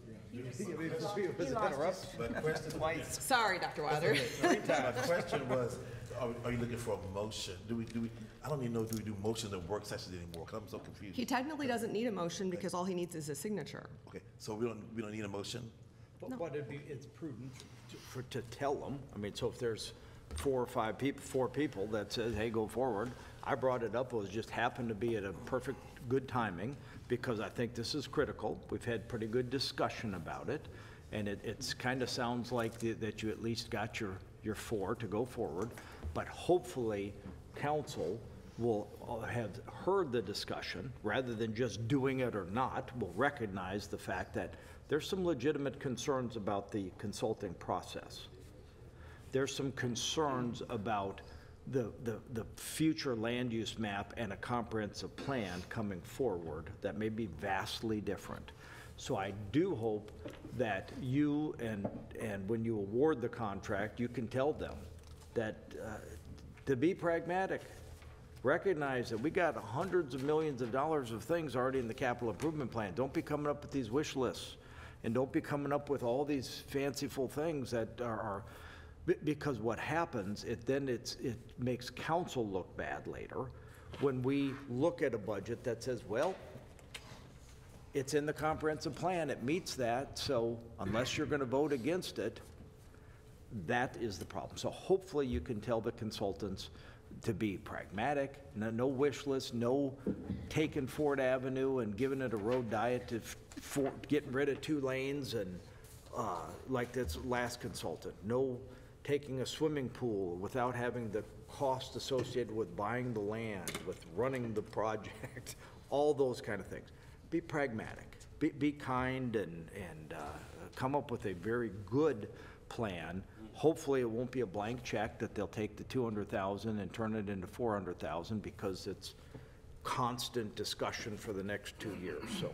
Sorry, Dr. Wilder. my question was, are you looking for a motion? I don't even know, do we do motions and work sessions anymore? Because I'm so confused. He technically doesn't need a motion because all he needs is a signature. Okay, so we don't need a motion? But it's prudent to tell them. I mean, so if there's 4 people that says, hey, go forward. I brought it up, it was just happened to be at a perfect good timing, because I think this is critical. We've had pretty good discussion about it, and it's kind of sounds like that you at least got your 4 to go forward. But hopefully, council will have heard the discussion, rather than just doing it or not, will recognize the fact that there's some legitimate concerns about the consulting process. There's some concerns about the future land use map and a comprehensive plan coming forward that may be vastly different. So I do hope that you, and when you award the contract, you can tell them that to be pragmatic, recognize that we got hundreds of millions of dollars of things already in the capital improvement plan. Don't be coming up with these wish lists, and don't be coming up with all these fanciful things that are because what happens, it makes council look bad later when we look at a budget that says, well, it's in the comprehensive plan, it meets that, so unless you're going to vote against it, that is the problem. So hopefully you can tell the consultants to be pragmatic, no wish list, no taking Ford Avenue and giving it a road diet to getting rid of 2 lanes and like this last consultant, no taking a swimming pool without having the cost associated with buying the land, with running the project, all those kind of things. Be pragmatic, be kind, and come up with a very good plan. Hopefully it won't be a blank check that they'll take the $200,000 and turn it into $400,000, because it's constant discussion for the next 2 years, so.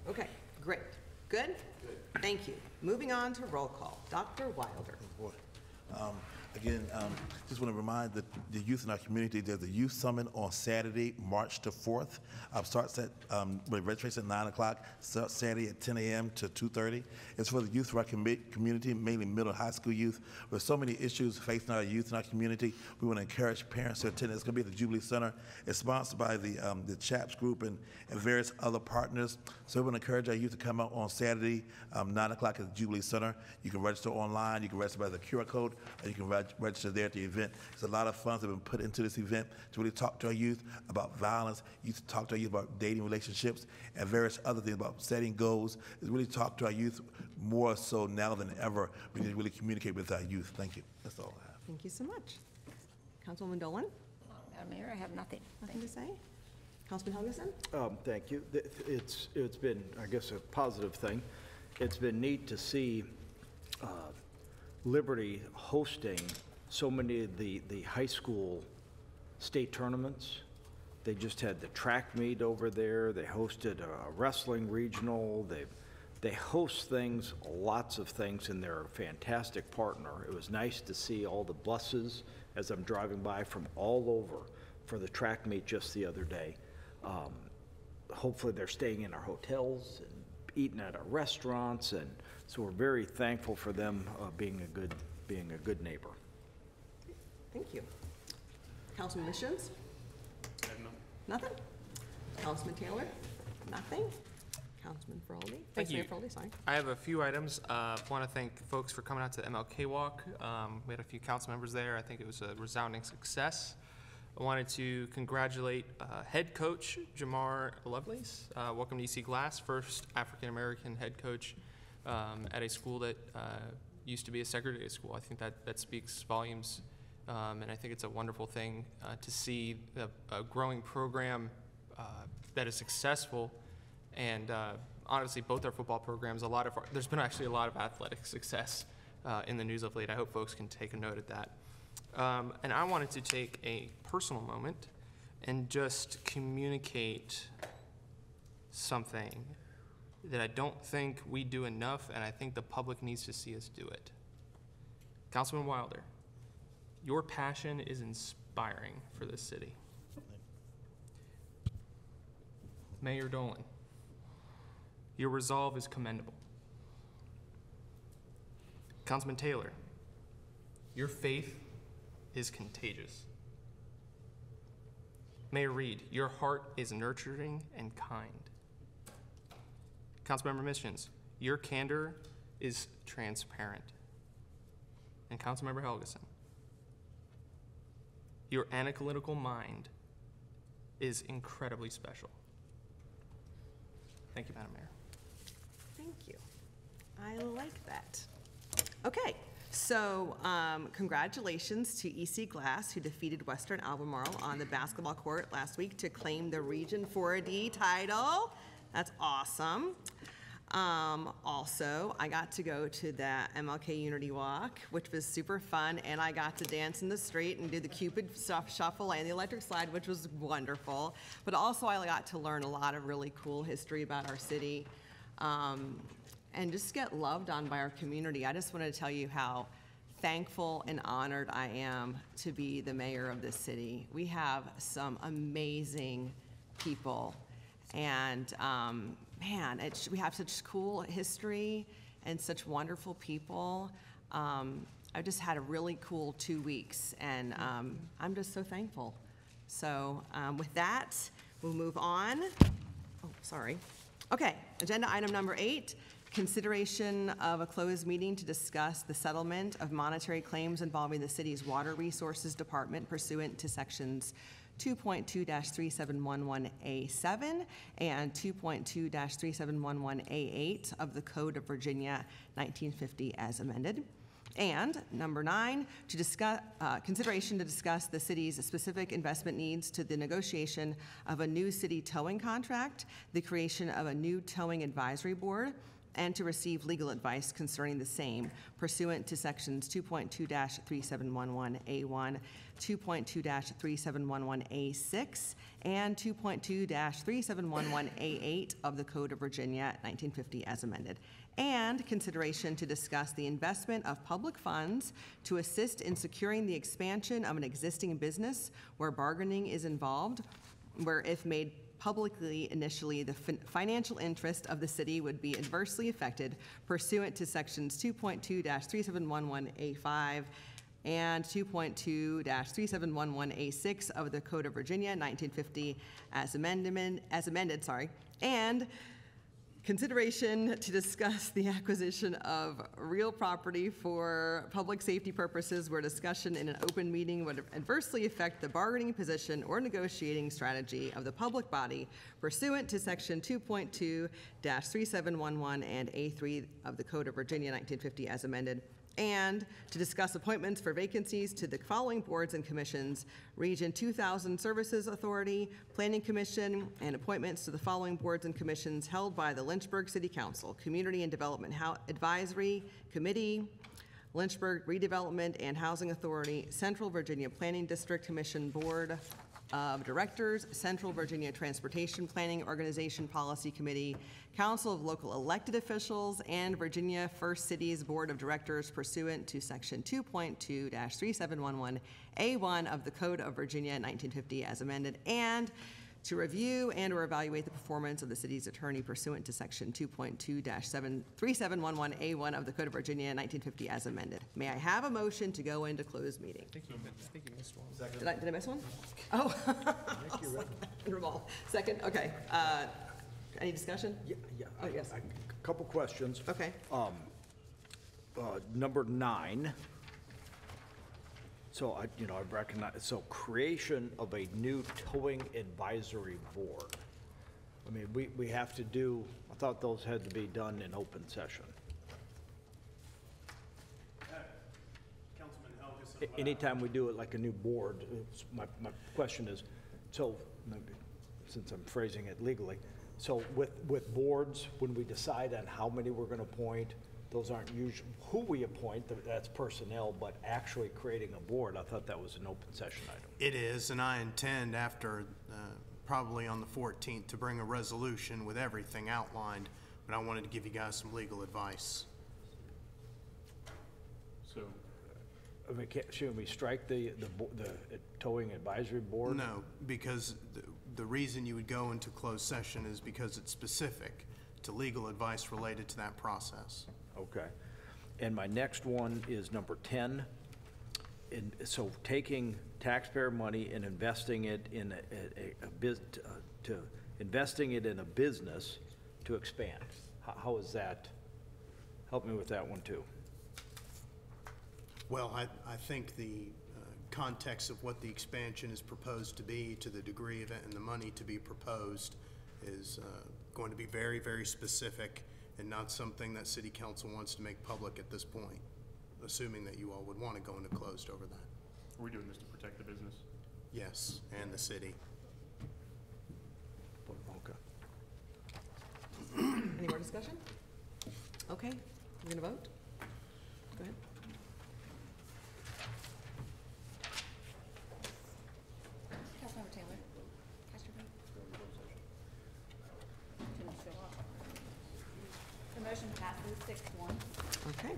Okay, great. Good? Thank you. Moving on to roll call. Dr. Wilder. Again, just want to remind the youth in our community, there's a youth summit on Saturday, March the 4th. Starts at, registration at 9 o'clock, starts Saturday at 10 a.m. to 2:30. It's for the youth of our community, mainly middle and high school youth. With so many issues facing our youth in our community, we want to encourage parents to attend. It's going to be at the Jubilee Center. It's sponsored by the CHAPS group and various other partners. So we want to encourage our youth to come out on Saturday, 9 o'clock at the Jubilee Center. You can register online, you can register by the QR code, or you can register there at the event. There's a lot of funds that have been put into this event to really talk to our youth about violence, youth talk to our youth about dating relationships, and various other things about setting goals. It's really talk to our youth more so now than ever. We need to really communicate with our youth. Thank you. That's all I have. Thank you so much. Councilwoman Dolan? Madam Mayor, I have nothing. Nothing to say? Councilman Helgeson? Thank you. It's been, I guess, a positive thing. It's been neat to see Liberty hosting so many of the high school state tournaments They just had the track meet over there. They hosted a wrestling regional. They host things, lots of things, and they're a fantastic partner. It was nice to see all the buses as I'm driving by from all over for the track meet just the other day. Hopefully they're staying in our hotels and eating at our restaurants, and so we're very thankful for them being a good neighbor. Thank you. Councilman Missions? Nothing? Councilman Taylor? Nothing? Councilman Feraldi? Thank Vice Mayor you. Feraldi, sorry. I have a few items. Want to thank folks for coming out to the MLK Walk. We had a few council members there. I think it was a resounding success. I wanted to congratulate head coach Jamar Lovelace. Welcome to EC Glass, first African-American head coach at a school that used to be a segregated school. I think that speaks volumes, and I think it's a wonderful thing to see a growing program that is successful. And honestly, both our football programs, there's been actually a lot of athletic success in the news of late. I hope folks can take a note of that. And I wanted to take a personal moment and just communicate something that I don't think we do enough, and I think the public needs to see us do it. Councilman Wilder, your passion is inspiring for this city. Mayor Dolan, your resolve is commendable. Councilman Taylor, your faith is contagious. Mayor Reed, your heart is nurturing and kind. Councilmember Missions, your candor is transparent. And Councilmember Helgeson, your analytical mind is incredibly special. Thank you, Madam Mayor. Thank you. I like that. Okay, so congratulations to EC Glass, who defeated Western Albemarle on the basketball court last week to claim the Region 4D title. That's awesome. Also, I got to go to the MLK Unity Walk, which was super fun, and I got to dance in the street and do the Cupid Shuffle and the electric slide, which was wonderful. But also, I got to learn a lot of really cool history about our city, and just get loved on by our community. I just wanted to tell you how thankful and honored I am to be the mayor of this city. We have some amazing people, and man, we have such cool history and such wonderful people. I just had a really cool 2 weeks, and I'm just so thankful. So with that, we'll move on. Oh, sorry. Okay, agenda item number 8, consideration of a closed meeting to discuss the settlement of monetary claims involving the city's Water Resources Department pursuant to sections 2.2-3711A7 and 2.2-3711A8 of the Code of Virginia 1950 as amended. And number 9, to discuss, consideration to discuss the city's specific investment needs to the negotiation of a new city towing contract, the creation of a new towing advisory board, and to receive legal advice concerning the same pursuant to sections 2.2-3711A1, 2.2-3711A6, and 2.2-3711A8 of the Code of Virginia 1950 as amended. And consideration to discuss the investment of public funds to assist in securing the expansion of an existing business where bargaining is involved, where if made publicly initially, the financial interest of the city would be adversely affected pursuant to sections 2.2-3711A5 and 2.2-3711A6 of the Code of Virginia 1950 as amended, and consideration to discuss the acquisition of real property for public safety purposes where discussion in an open meeting would adversely affect the bargaining position or negotiating strategy of the public body pursuant to section 2.2-3711 and A3 of the Code of Virginia 1950 as amended, and to discuss appointments for vacancies to the following boards and commissions: Region 2000 Services Authority, Planning Commission, and appointments to the following boards and commissions held by the Lynchburg City Council: Community and Development Advisory Committee, Lynchburg Redevelopment and Housing Authority, Central Virginia Planning District Commission Board, of Directors, Central Virginia Transportation Planning Organization Policy Committee, Council of Local Elected Officials, and Virginia First Cities Board of Directors pursuant to Section 2.2-3711A1 of the Code of Virginia 1950 as amended, and to review and/or evaluate the performance of the city's attorney pursuant to Section 2.2-3711A1 of the Code of Virginia 1950 as amended. May I have a motion to go into closed meeting? I think you missed one. Did I miss one? Oh. Ramal. Second, okay. Any discussion? Yeah. Oh, yes. A couple questions. Okay. Number 9. So I recognize, so creation of a new towing advisory board. I mean, we have to do, I thought those had to be done in open session. Councilman Helgeson. Anytime we do it like a new board, my question is, so, since I'm phrasing it legally, so with boards, when we decide on how many we're gonna appoint, those aren't usually, who we appoint, that's personnel, but actually creating a board, I thought that was an open session item. It is, and I intend after, probably on the 14th, to bring a resolution with everything outlined, but I wanted to give you guys some legal advice. So, I mean, should we strike the towing advisory board? No, because the reason you would go into closed session is because it's specific to legal advice related to that process. Okay. And my next one is number 10. So taking taxpayer money and investing it in investing it in a business to expand. How is that? Help me with that one too. Well, I think the context of what the expansion is proposed to be, to the degree of it and the money to be proposed, is going to be very, very specific and not something that City Council wants to make public at this point, assuming that you all would want to go into closed over that. are we doing this to protect the business? Yes, and the city. Okay. Any more discussion? Okay, we're gonna vote? Go ahead. Councilmember Taylor, cast your vote. Didn't show up. The motion passes 6-1. Okay.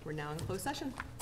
We're now in closed session.